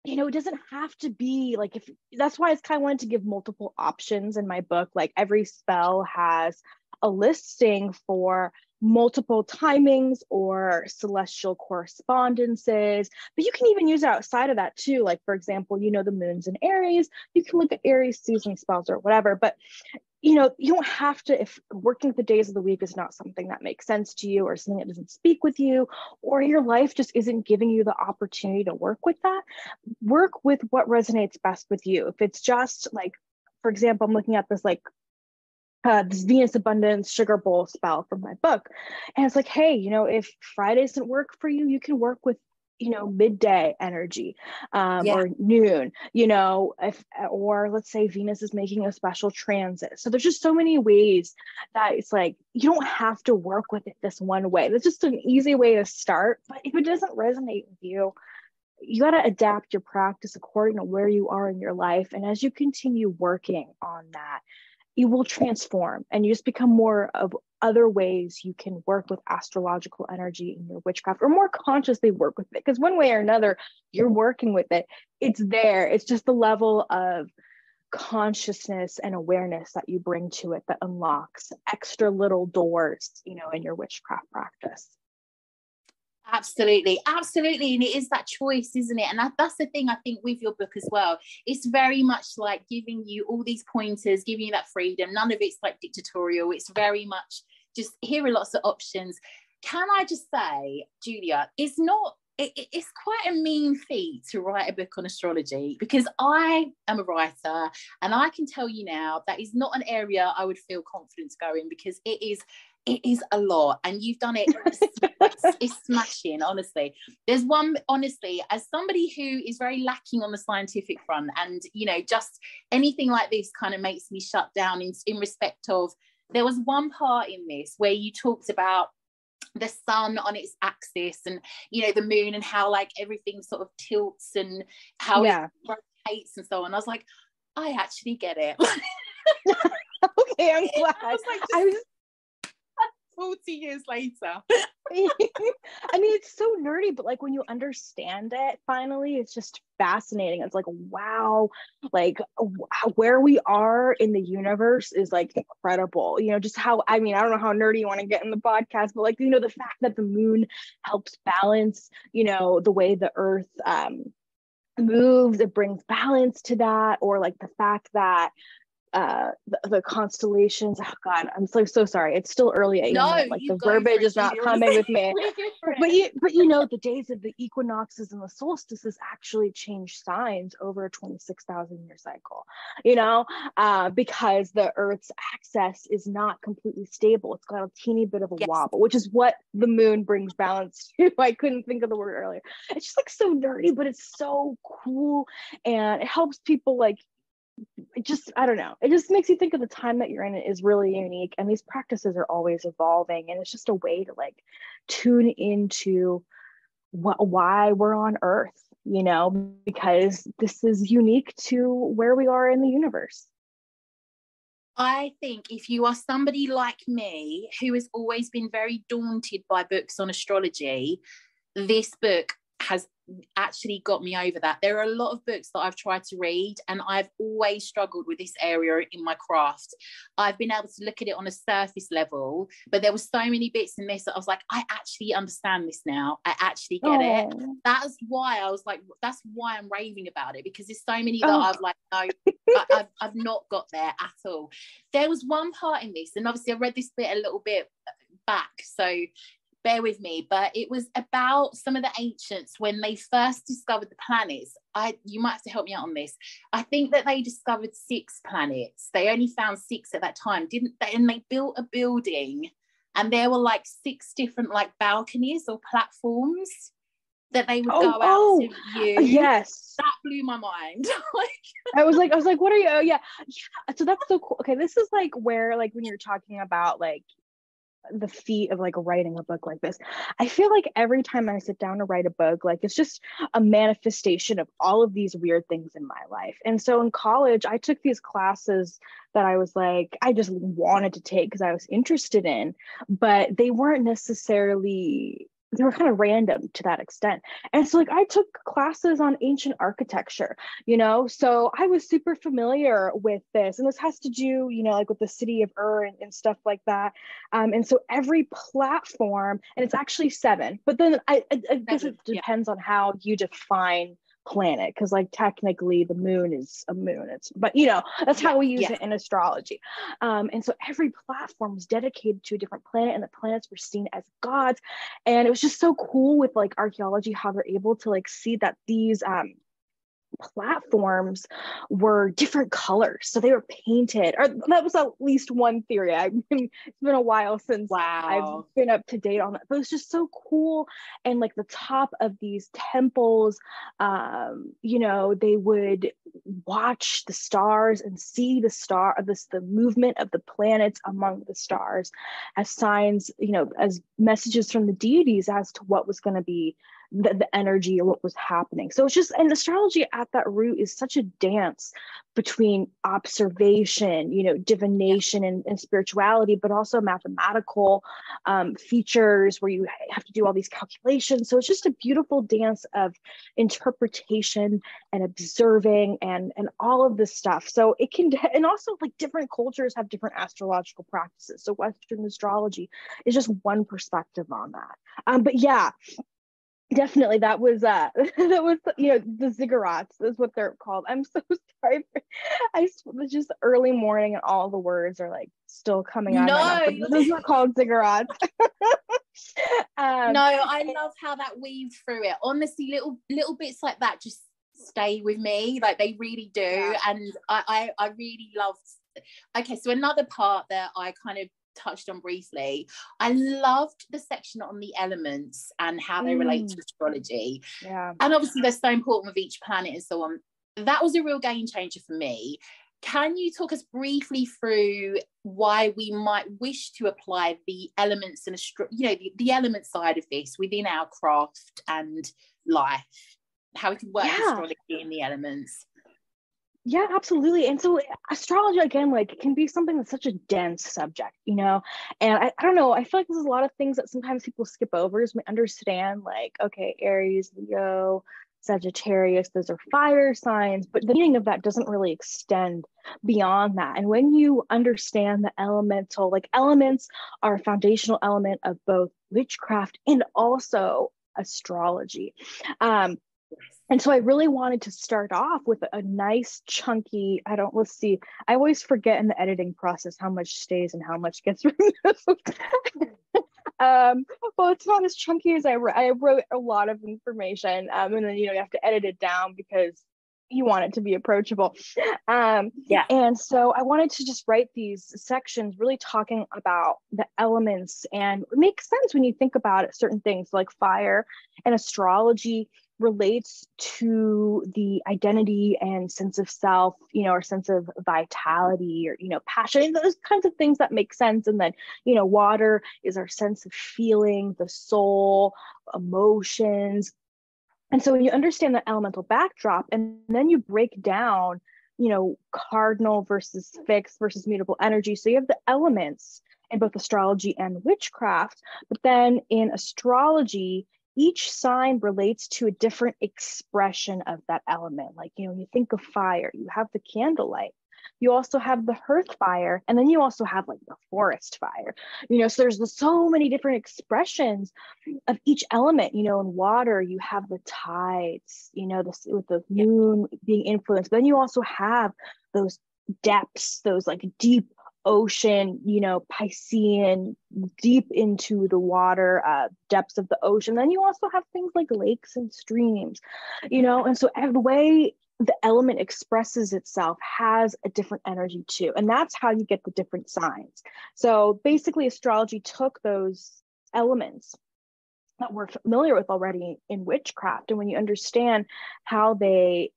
it doesn't have to be if that's why I kind of wanted to give multiple options in my book. Every spell has a listing for multiple timings or celestial correspondences, but you can even use it outside of that too. For example, the moon's in Aries, you can look at Aries season spells or whatever, but you don't have to, if working the days of the week is not something that makes sense to you, or something that doesn't speak with you, or your life just isn't giving you the opportunity to work with that, work with what resonates best with you. If it's just for example, I'm looking at this this Venus abundance sugar bowl spell from my book, and it's hey, if Friday doesn't work for you, you can work with midday energy, or noon, or let's say Venus is making a special transit. So there's just so many ways that it's you don't have to work with it this one way. That's just an easy way to start. But if it doesn't resonate with you, you got to adapt your practice according to where you are in your life. And as you continue working on that, you will transform, and you just become more of other ways you can work with astrological energy in your witchcraft, or more consciously work with it. Because one way or another, you're working with it. It's there. It's just the level of consciousness and awareness that you bring to it that unlocks extra little doors, in your witchcraft practice. Absolutely. And it is that choice, isn't it? And that's the thing, I think, with your book as well. It's very much giving you all these pointers, giving you that freedom. None of it's dictatorial. It's very much just, here are lots of options. Can I just say, Julia, it's quite a mean feat to write a book on astrology, because I am a writer, and I can tell you now that is not an area I would feel confident to go in, because it is a lot, and you've done it. It's smashing, honestly. There's one, honestly, as somebody who is very lacking on the scientific front, and just anything like this kind of makes me shut down in respect of, there was one part in this where you talked about the sun on its axis, and the moon, and how everything sort of tilts, and how it rotates and so on. I was like, I actually get it. Okay, I'm glad. I was 40 years later. It's so nerdy, but when you understand it, finally, it's just fascinating. It's wow, where we are in the universe is incredible. Just how, I don't know how nerdy you want to get in the podcast, but the fact that the moon helps balance, the way the earth moves, it brings balance to that, or like the fact that the constellations, oh god, I'm so sorry, it's still early No, AM and like you the go for verbiage it, is not Julia. coming with me. Honestly. For but it. you know, the days of the equinoxes and the solstices actually change signs over a 26,000 year cycle, you know, because the earth's axis is not completely stable. It's got a teeny bit of a Yes. wobble, which is what the moon brings balance to. I couldn't think of the word earlier. It's just like so nerdy, but it's so cool, and it helps people like, it just, I don't know, it just makes you think of the time that you're in. It is really unique, and these practices are always evolving, and it's just a way to like tune into why we're on earth, you know, because this is unique to where we are in the universe. I think if you are somebody like me who has always been very daunted by books on astrology, this book has actually got me over that. There are a lot of books that I've tried to read, and I've always struggled with this area in my craft. I've been able to look at it on a surface level, but there were so many bits in this that I was like, I actually understand this now. I actually get it. That's why I was like, that's why I'm raving about it, because there's so many that I've like, no, I've not got there at all. There was one part in this, and obviously I read this bit a little bit back, so bear with me, but it was about some of the ancients when they first discovered the planets. You might have to help me out on this. I think that they discovered 6 planets. They only found 6 at that time, didn't they? And they built a building, and there were like 6 different like balconies or platforms that they would go out to view. Yes, that blew my mind. I was like, what are you? Oh, yeah. So that's so cool. Okay, this is like where, like, when you're talking about like the feat of like writing a book like this, I feel like every time I sit down to write a book, like it's just a manifestation of all of these weird things in my life. And so in college, I took these classes that I was like, I just wanted to take because I was interested in, but they weren't necessarily, they were kind of random to that extent. And so like I took classes on ancient architecture, you know, so I was super familiar with this. And this has to do, you know, like with the city of Ur and stuff like that. And so every platform, and it's actually 7, but then I guess it depends on how you define planet, because like technically the moon is a moon, it's, but you know, that's how we use it in astrology. And so every platform was dedicated to a different planet, and the planets were seen as gods. And it was just so cool with like archaeology, how they're able to like see that these platforms were different colors, so they were painted, or that was at least one theory. It's been a while since I've been up to date on that, but it's just so cool. And like the top of these temples, you know, they would watch the stars and see the movement of the planets among the stars as signs, you know, as messages from the deities as to what was going to be the energy or what was happening. So it's just, and astrology at that root is such a dance between observation, you know, divination and spirituality, but also mathematical features where you have to do all these calculations. So it's just a beautiful dance of interpretation and observing and all of this stuff. So it can, and also like different cultures have different astrological practices. So Western astrology is just one perspective on that. But yeah, definitely that was you know, the ziggurats is what they're called. I'm so sorry it's just early morning and all the words are like still coming out of my mouth, but those are called ziggurats. No, I love how that weaves through it. Honestly, little bits like that just stay with me, like they really do. And I really loved. Okay, so another part that I kind of touched on briefly, I loved the section on the elements and how they relate to astrology. And obviously they're so important with each planet and so on. That was a real game changer for me. Can you talk us briefly through why we might wish to apply the elements and you know, the element side of this within our craft and life, how we can work with astrology in the elements? Yeah, absolutely. And so astrology, again, like it can be something that's such a dense subject, you know, and I don't know, I feel like there's a lot of things that sometimes people skip over as we understand, like, okay, Aries, Leo, Sagittarius, those are fire signs, but the meaning of that doesn't really extend beyond that. And when you understand the elemental, like elements are a foundational element of both witchcraft and also astrology. And so I really wanted to start off with a nice chunky, let's see, I always forget in the editing process how much stays and how much gets removed. Well, it's not as chunky as I wrote a lot of information, and then you have to edit it down because you want it to be approachable. Yeah. And so I wanted to just write these sections really talking about the elements, and it makes sense when you think about it, certain things like fire and astrology relates to the identity and sense of self, or sense of vitality, or, passion, those kinds of things that make sense. And then, water is our sense of feeling, the soul, emotions. And so when you understand the elemental backdrop, and then you break down, cardinal versus fixed versus mutable energy. So you have the elements in both astrology and witchcraft, but then in astrology, each sign relates to a different expression of that element. Like, when you think of fire, you have the candlelight. You also have the hearth fire, and then you also have like the forest fire. So there's so many different expressions of each element. In water, you have the tides, with the moon being influenced. Then you also have those depths, those like deep ocean, Piscean, deep into the water depths of the ocean. Then you also have things like lakes and streams, and so the way the element expresses itself has a different energy too. And that's how you get the different signs. So basically astrology took those elements that we're familiar with already in witchcraft, and when you understand how they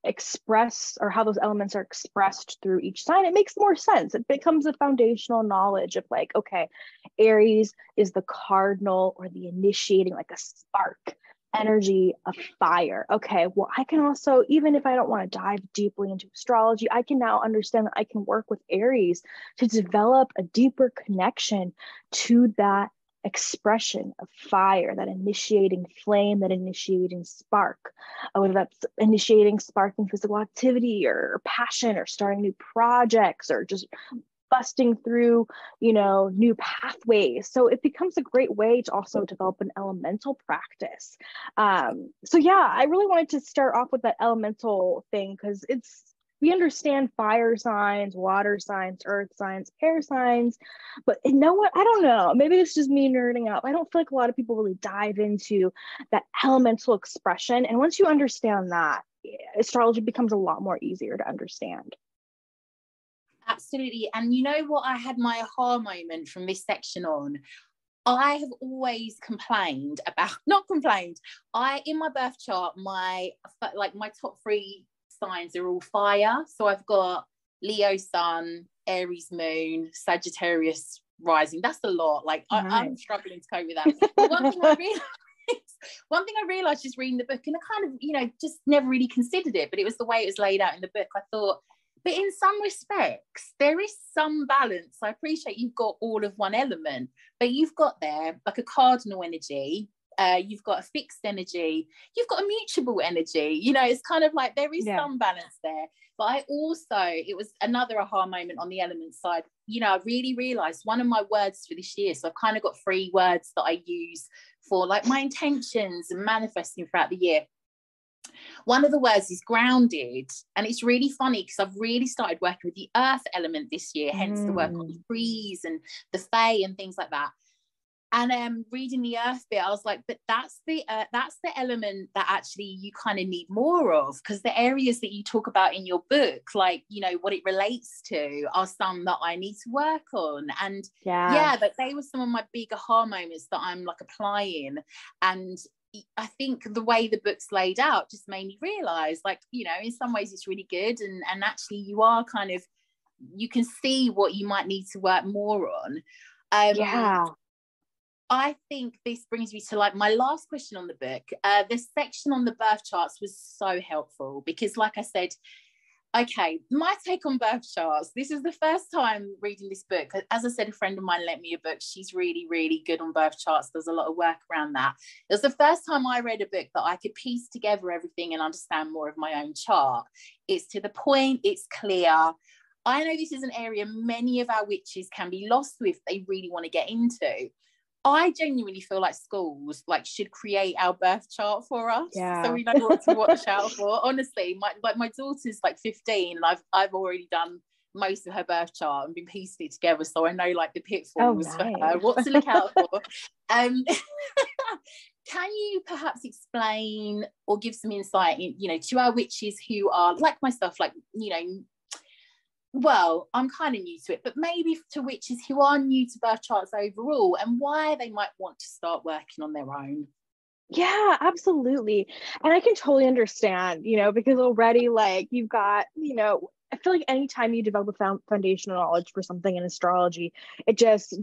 express, or how those elements are expressed through each sign, it makes more sense. It becomes a foundational knowledge of like, okay, Aries is the cardinal or the initiating, like a spark energy of fire. Okay, well, I can also, even if I don't want to dive deeply into astrology, I can now understand that I can work with Aries to develop a deeper connection to that expression of fire, that initiating flame, that initiating spark, whether that's initiating sparking physical activity or passion or starting new projects or just busting through, new pathways. So it becomes a great way to also develop an elemental practice. So yeah, I really wanted to start off with that elemental thing because we understand fire signs, water signs, earth signs, air signs, but you know what? I don't know. Maybe it's just me nerding out. I don't feel like a lot of people really dive into that elemental expression. And once you understand that, astrology becomes a lot more easier to understand. Absolutely. And you know what? I had my aha moment from this section on. I have always complained about, not complained, in my birth chart, my top 3 signs are all fire. So I've got Leo sun, Aries moon, Sagittarius rising. That's a lot. Like Nice. I'm struggling to cope with that. But one thing I realized just reading the book, and I kind of, just never really considered it, but it was the way it was laid out in the book. I thought, but in some respects, there is some balance. I appreciate you've got all of one element, but you've got there like a cardinal energy. You've got a fixed energy. You've got a mutable energy. It's kind of like there is some balance there. But it was another aha moment on the element side. I really realized one of my words for this year. So I've kind of got 3 words that I use for like my intentions and manifesting throughout the year. One of the words is grounded, and it's really funny because I've really started working with the earth element this year, hence the work on the trees and the fae and things like that. And reading the earth bit, I was like, but that's the element that actually you kind of need more of, because the areas that you talk about in your book, like, what it relates to, are some that I need to work on. And but they were some of my big aha moments that I'm like applying. And I think the way the book's laid out just made me realize, like, in some ways it's really good, and actually you are kind of, you can see what you might need to work more on. I think this brings me to like my last question on the book. This section on the birth charts was so helpful because, like I said, okay, my take on birth charts, this is the first time reading this book. As I said, a friend of mine lent me a book. She's really, really good on birth charts. There's a lot of work around that. It was the first time I read a book that I could piece together everything and understand more of my own chart. It's to the point, it's clear. I know this is an area many of our witches can be lost with, they really want to get into. I genuinely feel like schools like should create our birth chart for us, Yeah. so we know what to watch out for. Honestly, my daughter's like 15, and I've already done most of her birth chart and been piecing it together, so I know like the pitfalls for her, what to look out for. Can you perhaps explain or give some insight, to our witches who are like myself, like, well, I'm kind of new to it, but maybe to witches who are new to birth charts overall, and why they might want to start working on their own? Yeah, absolutely. And I can totally understand, because already like you've got, I feel like anytime you develop a foundational knowledge for something in astrology, it just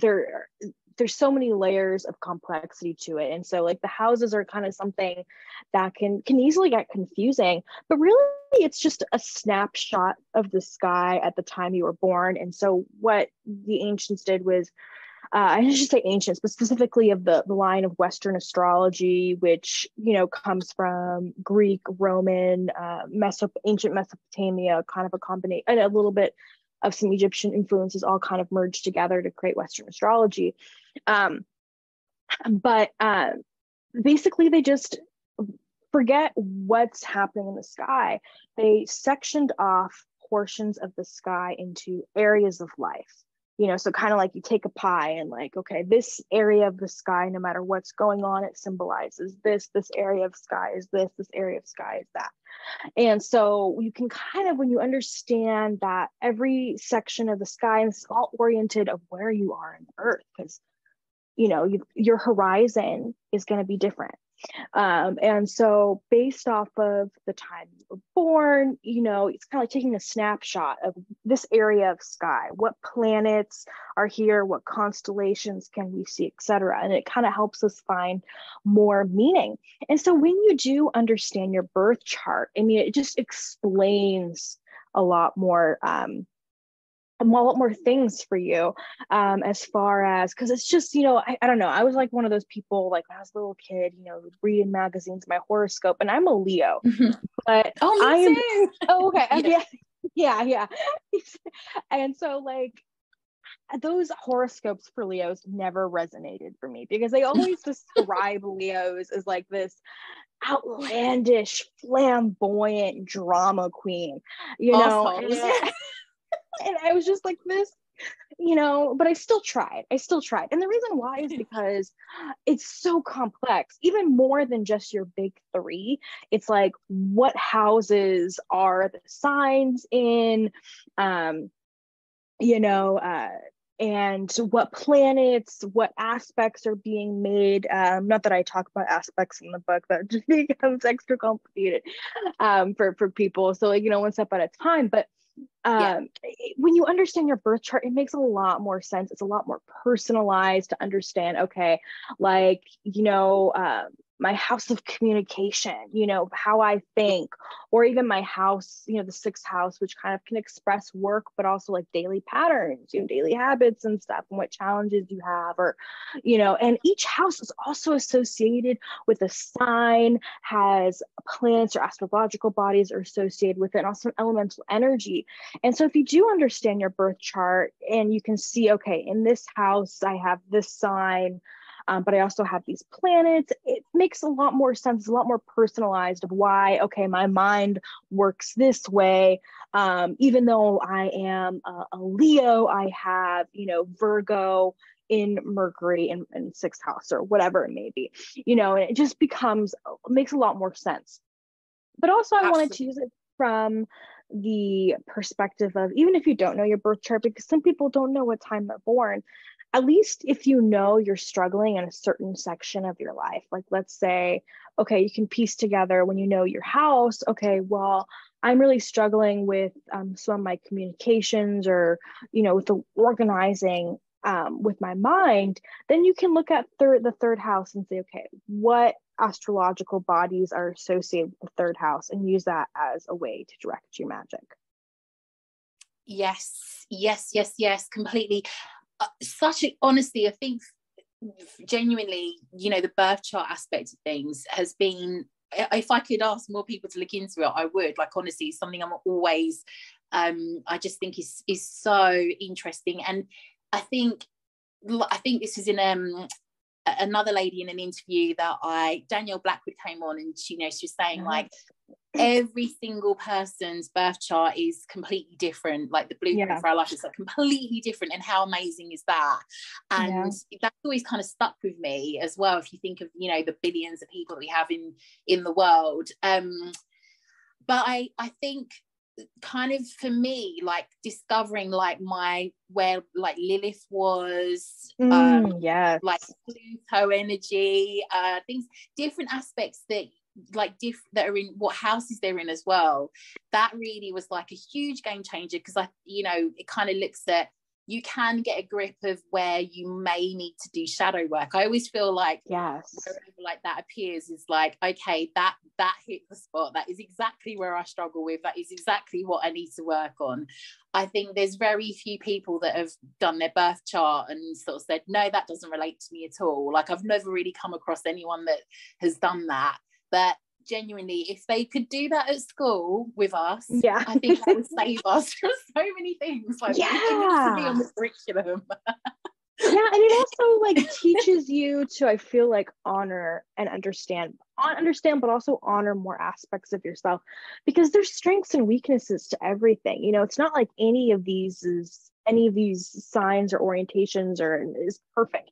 there's so many layers of complexity to it. And so like the houses are kind of something that can easily get confusing, but really it's just a snapshot of the sky at the time you were born. And so what the ancients did was, I should say ancients, but specifically of the line of Western astrology, which, comes from Greek, Roman, ancient Mesopotamia, kind of a combination, and a little bit of some Egyptian influences all kind of merged together to create Western astrology. But basically they just forget what's happening in the sky. They sectioned off portions of the sky into areas of life. So kind of like you take a pie and like, okay, this area of the sky, no matter what's going on, it symbolizes this area of sky is this area of sky is that. And so you can kind of, when you understand that every section of the sky, and it's all oriented of where you are in the earth, because, your horizon is going to be different. And so based off of the time you were born, it's kind of like taking a snapshot of this area of sky, what planets are here, what constellations can we see, etc. And it kind of helps us find more meaning. And so when you do understand your birth chart, I mean, it just explains a lot more things for you, as far as, because it's just, I don't know, I was like one of those people, like when I was a little kid, reading magazines, my horoscope, and I'm a Leo, but Oh, me I am too. oh, okay. Yeah. Yeah. And so like those horoscopes for Leos never resonated for me, because they always describe Leos as like this outlandish, flamboyant drama queen, Assholes. and I was just like this, but I still tried. And the reason why is because it's so complex, even more than just your big three. It's like, what houses are the signs in, and what planets, what aspects are being made. Not that I talk about aspects in the book, that just becomes extra complicated for people. So like, one step at a time. But when you understand your birth chart, it makes a lot more sense. It's a lot more personalized to understand, okay, like, my house of communication, how I think, or even my house, the sixth house, which kind of can express work, but also like daily patterns, daily habits and stuff, and what challenges you have, or, and each house is also associated with a sign, has planets or astrological bodies are associated with it, and also an elemental energy. And so if you do understand your birth chart and you can see, okay, in this house, I have this sign, but I also have these planets, it makes a lot more sense, a lot more personalized of why, okay, my mind works this way. Even though I am a Leo, I have, Virgo in Mercury in sixth house, or whatever it may be, and it just makes a lot more sense. But also I wanted to use it from the perspective of, even if you don't know your birth chart, because some people don't know what time they're born, at least if you're struggling in a certain section of your life, like let's say, okay, you can piece together when you know your house, okay, well, I'm really struggling with some of my communications, or, with the organizing with my mind, then you can look at the third house and say, okay, what astrological bodies are associated with the third house, and use that as a way to direct your magic. Yes, completely. Honestly, I think genuinely, the birth chart aspect of things has been, if I could ask more people to look into it, I would. Like, honestly, it's something I'm always, I just think is so interesting. And I think this is in another lady in an interview that Danielle Blackwood came on, and she was saying like every single person's birth chart is completely different, like the blueprint for our life is like completely different, and how amazing is that? And that's always kind of stuck with me as well, if you think of the billions of people that we have in the world. But I think kind of for me, like discovering like where like Lilith was, like Pluto energy, things, different aspects that that are in what houses they're in as well, that really was like a huge game changer, because it kind of looks at, you can get a grip of where you may need to do shadow work. I always feel like wherever like that appears is like, okay, that hit the spot, that is exactly where I struggle with, that is exactly what I need to work on. I think there's very few people that have done their birth chart and sort of said, no, that doesn't relate to me at all. Like I've never really come across anyone that has done that. But genuinely, if they could do that at school with us, I think that would save us from so many things. Like it needs to be on the curriculum. And it also like teaches you to, I feel like, honor and understand, but also honor more aspects of yourself, because there's strengths and weaknesses to everything. It's not like any of these signs or orientations is perfect,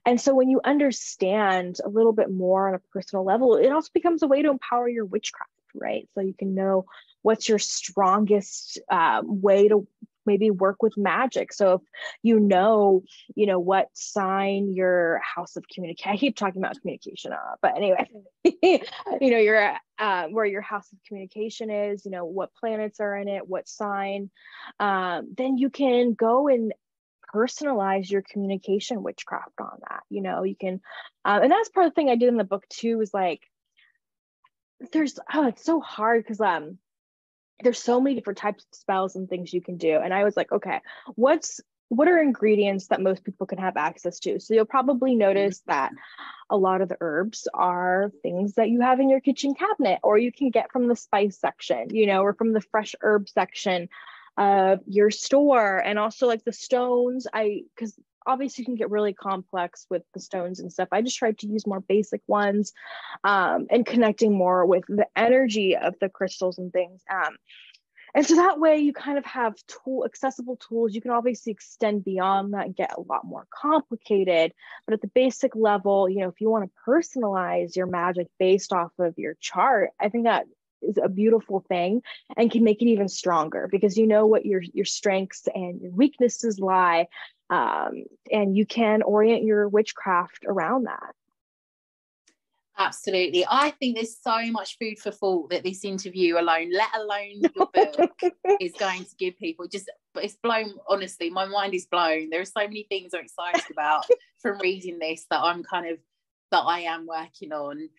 and so when you understand a little bit more on a personal level, it also becomes a way to empower your witchcraft, right? So you can know what's your strongest way to maybe work with magic. So if what sign your house of communication, I keep talking about communication, but anyway, your where your house of communication is, what planets are in it, what sign, then you can go and personalize your communication witchcraft on that. You can, and that's part of the thing I did in the book too, is like, it's so hard because there's so many different types of spells and things you can do. And I was like, okay, what are ingredients that most people can have access to? So you'll probably notice that a lot of the herbs are things that you have in your kitchen cabinet, or you can get from the spice section, or from the fresh herb section of your store. And also like the stones, because obviously you can get really complex with the stones and stuff. I just tried to use more basic ones, and connecting more with the energy of the crystals and things. And so that way you kind of have accessible tools. You can obviously extend beyond that and get a lot more complicated. But at the basic level, if you want to personalize your magic based off of your chart, I think that is a beautiful thing and can make it even stronger, because what your strengths and your weaknesses lie. And you can orient your witchcraft around that. Absolutely. I think there's so much food for thought that this interview alone, let alone your book, is going to give people. It's blown, honestly, my mind is blown. There are so many things I'm excited about from reading this that I am working on.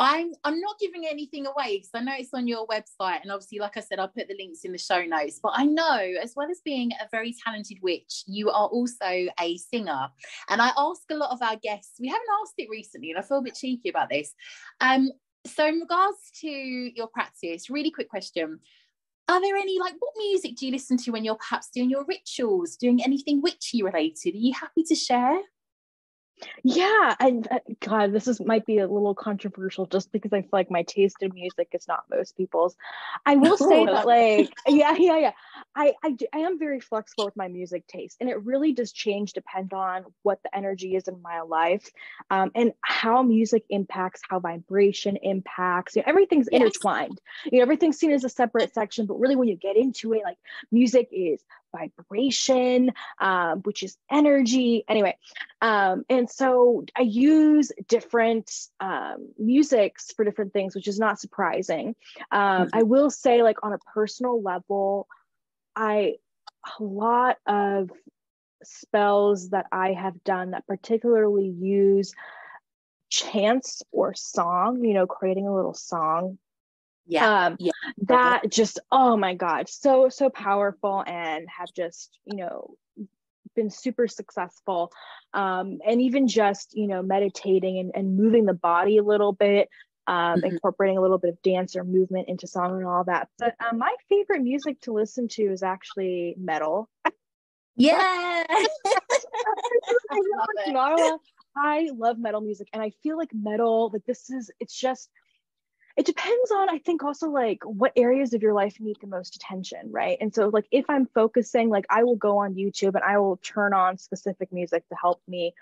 I'm not giving anything away because I know it's on your website, and obviously, like I said, I'll put the links in the show notes, but I know, as well as being a very talented witch, you are also a singer. And I ask a lot of our guests, we haven't asked it recently, and I feel a bit cheeky about this. So in regards to your practice, really quick question, are there any, like, what music do you listen to when you're perhaps doing your rituals, doing anything witchy related? Are you happy to share? Yeah, and God, might be a little controversial just because I feel like my taste in music is not most people's. I will say that, like, I am very flexible with my music taste, and it really does change depend on what the energy is in my life, and how music impacts, how vibration impacts. Everything's intertwined. Everything's seen as a separate section, but really when you get into it, like, music is vibration, which is energy. Anyway, and so I use different musics for different things, which is not surprising. I will say, like, on a personal level, a lot of spells that I have done that particularly use chants or song, creating a little song. That just, oh my God, so powerful, and have just, been super successful. And even just, meditating and moving the body a little bit, incorporating a little bit of dance or movement into song and all that. But my favorite music to listen to is actually metal. Yeah. I love metal music, and I feel like metal, like it depends on, I think, also like what areas of your life need the most attention, right? And so like if I'm focusing, like I will go on YouTube and I will turn on specific music to help me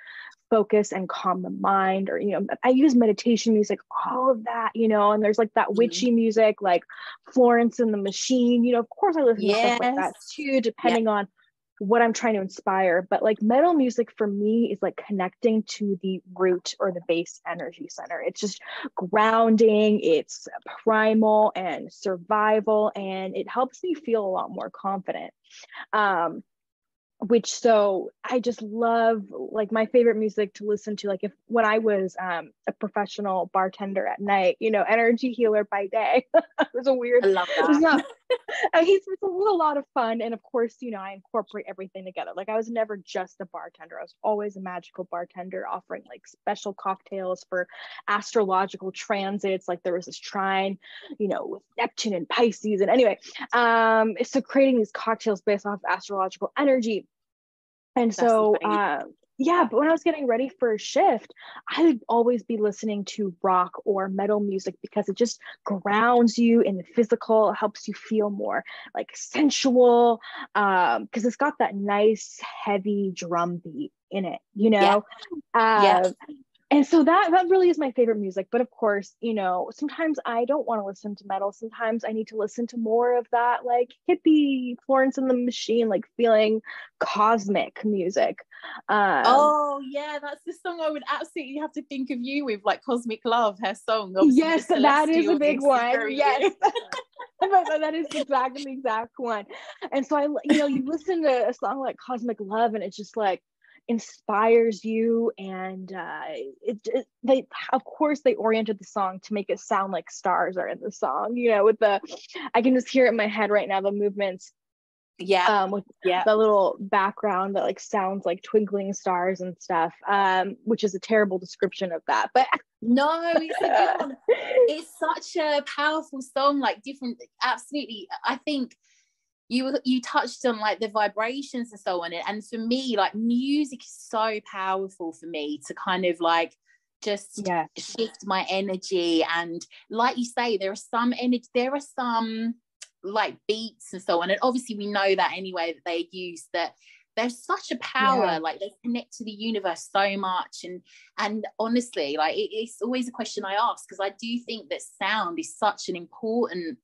focus and calm the mind, or I use meditation music, all of that, and there's like that witchy music, like Florence and the Machine, of course I listen to stuff like that too, depending on what I'm trying to inspire. But like metal music for me is like connecting to the root or the base energy center. It's just grounding, it's primal and survival, and it helps me feel a lot more confident. So I just love, like, my favorite music to listen to, like when I was a professional bartender at night, energy healer by day. It was a weird, I love that. It was not, it was a lot of fun. And of course, I incorporate everything together. Like I was never just a bartender. I was always a magical bartender offering like special cocktails for astrological transits. Like there was this trine, with Neptune and Pisces. And anyway, so creating these cocktails based off astrological energy. And so, but when I was getting ready for a shift, I would always be listening to rock or metal music because it just grounds you in the physical, helps you feel more like sensual, because it's got that nice, heavy drum beat in it, And so that really is my favorite music. But of course, sometimes I don't want to listen to metal. Sometimes I need to listen to more of that like hippie Florence and the Machine, like feeling cosmic music. Oh yeah, that's the song I would absolutely have to think of you with, like Cosmic Love, her song. Obviously, yes, that is a big one. Yes. That is exactly the exact one. And so you listen to a song like Cosmic Love and it's just like inspires you, and they of course they oriented the song to make it sound like stars are in the song, with I can just hear it in my head right now, the movements, with the little background that like sounds like twinkling stars and stuff, which is a terrible description of that, but no, it's a good one. It's such a powerful song, like different, absolutely. I think you touched on like the vibrations and so on, and for me, like music is so powerful for me to kind of like just shift my energy. And like you say, there are some like beats and so on, and obviously we know that anyway, that they use that. There's such a power, like they connect to the universe so much. And honestly, like it's always a question I ask, because I do think that sound is such an important,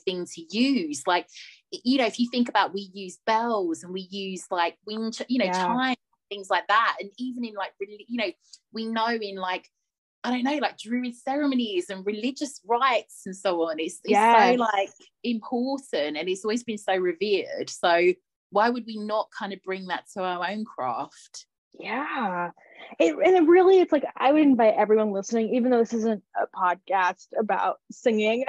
thing to use. Like, if you think about, we use bells and we use like wind, chime, things like that. And even in like, we know in like, I don't know, like druid ceremonies and religious rites and so on, it's so like important, and it's always been so revered. So why would we not kind of bring that to our own craft? It's like, I would invite everyone listening, even though this isn't a podcast about singing,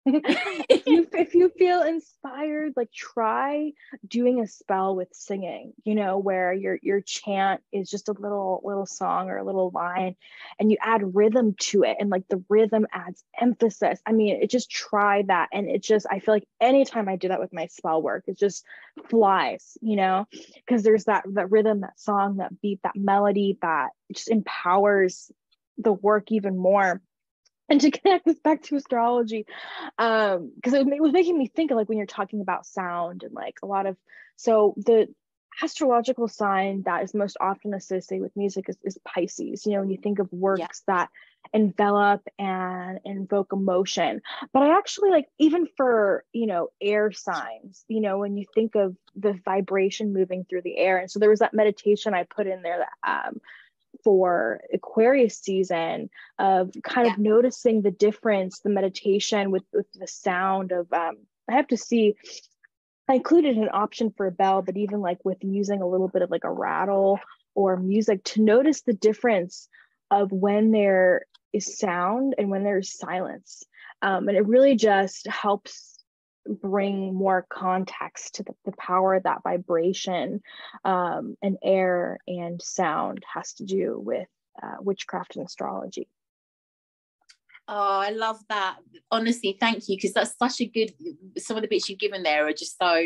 if you feel inspired, like try doing a spell with singing, where your chant is just a little song or a little line, and you add rhythm to it, and like the rhythm adds emphasis. I mean, just try that, and I feel like anytime I do that with my spell work, it just flies, because there's that rhythm, that song, that beat, that melody, that just empowers the work even more. And to connect this back to astrology, because it was making me think of, like, when you're talking about sound and like a lot of, so the astrological sign that is most often associated with music is Pisces. When you think of works that envelop and invoke emotion. But I actually, like, even for, air signs, when you think of the vibration moving through the air. And so there was that meditation I put in there that, for Aquarius season, of kind of noticing the difference, the meditation with the sound of, I have to see, I included an option for a bell, but even like with using a little bit of like a rattle or music, to notice the difference of when there is sound and when there's silence. And it really just helps bring more context to the power that vibration, and air and sound has to do with witchcraft and astrology. Oh, I love that. Honestly, thank you, because that's such a good, some of the bits you've given there are just so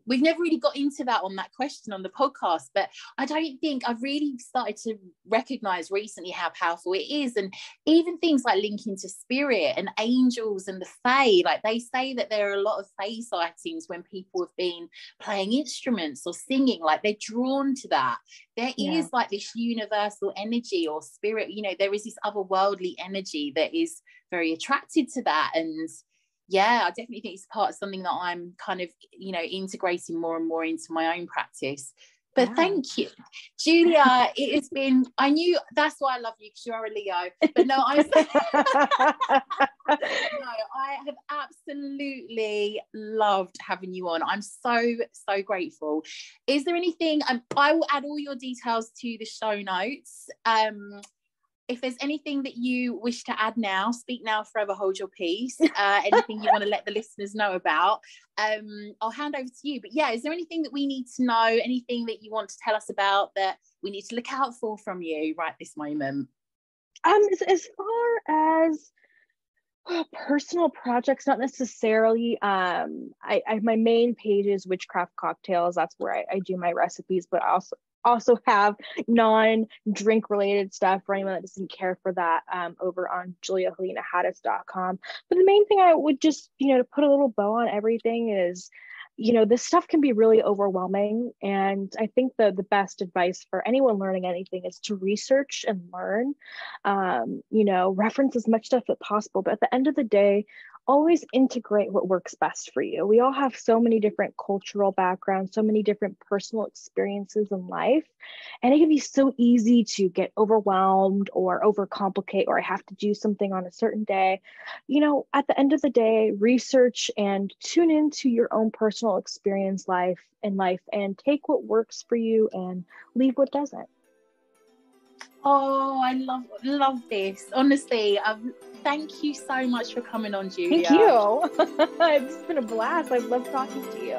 We've never really got into that on that question on the podcast, but I don't think I've really started to recognize recently how powerful it is. And even things like linking to spirit and angels and the fae, like they say that there are a lot of fae sightings when people have been playing instruments or singing, like they're drawn to that. There is like this universal energy or spirit, you know, there is this otherworldly energy that is very attracted to that. And yeah, I definitely think it's part of something that I'm kind of, you know, integrating more and more into my own practice. But thank you, Julia. It has been, I knew that's why I love you, because you are a Leo. But no, I have absolutely loved having you on. I'm so grateful. Is there anything, I will add all your details to the show notes. If there's anything that you wish to add now, speak now, forever hold your peace. Anything you want to let the listeners know about, I'll hand over to you. But yeah, is there anything that we need to know, anything that you want to tell us about that we need to look out for from you right this moment? As far as personal projects, not necessarily. I my main page is Witchcraft Cocktails. That's where I do my recipes, but I also have non-drink related stuff for anyone that doesn't care for that, over on juliahalinahadas.com. But the main thing I would just, to put a little bow on everything is, this stuff can be really overwhelming. And I think the best advice for anyone learning anything is to research and learn, reference as much stuff as possible. But at the end of the day, always integrate what works best for you. We all have so many different cultural backgrounds, so many different personal experiences in life. And it can be so easy to get overwhelmed or overcomplicate, or I have to do something on a certain day. At the end of the day, research and tune into your own personal experience in life and take what works for you and leave what doesn't. Oh, I love this. Honestly, thank you so much for coming on, Julia. Thank you. It's been a blast. I've loved talking to you.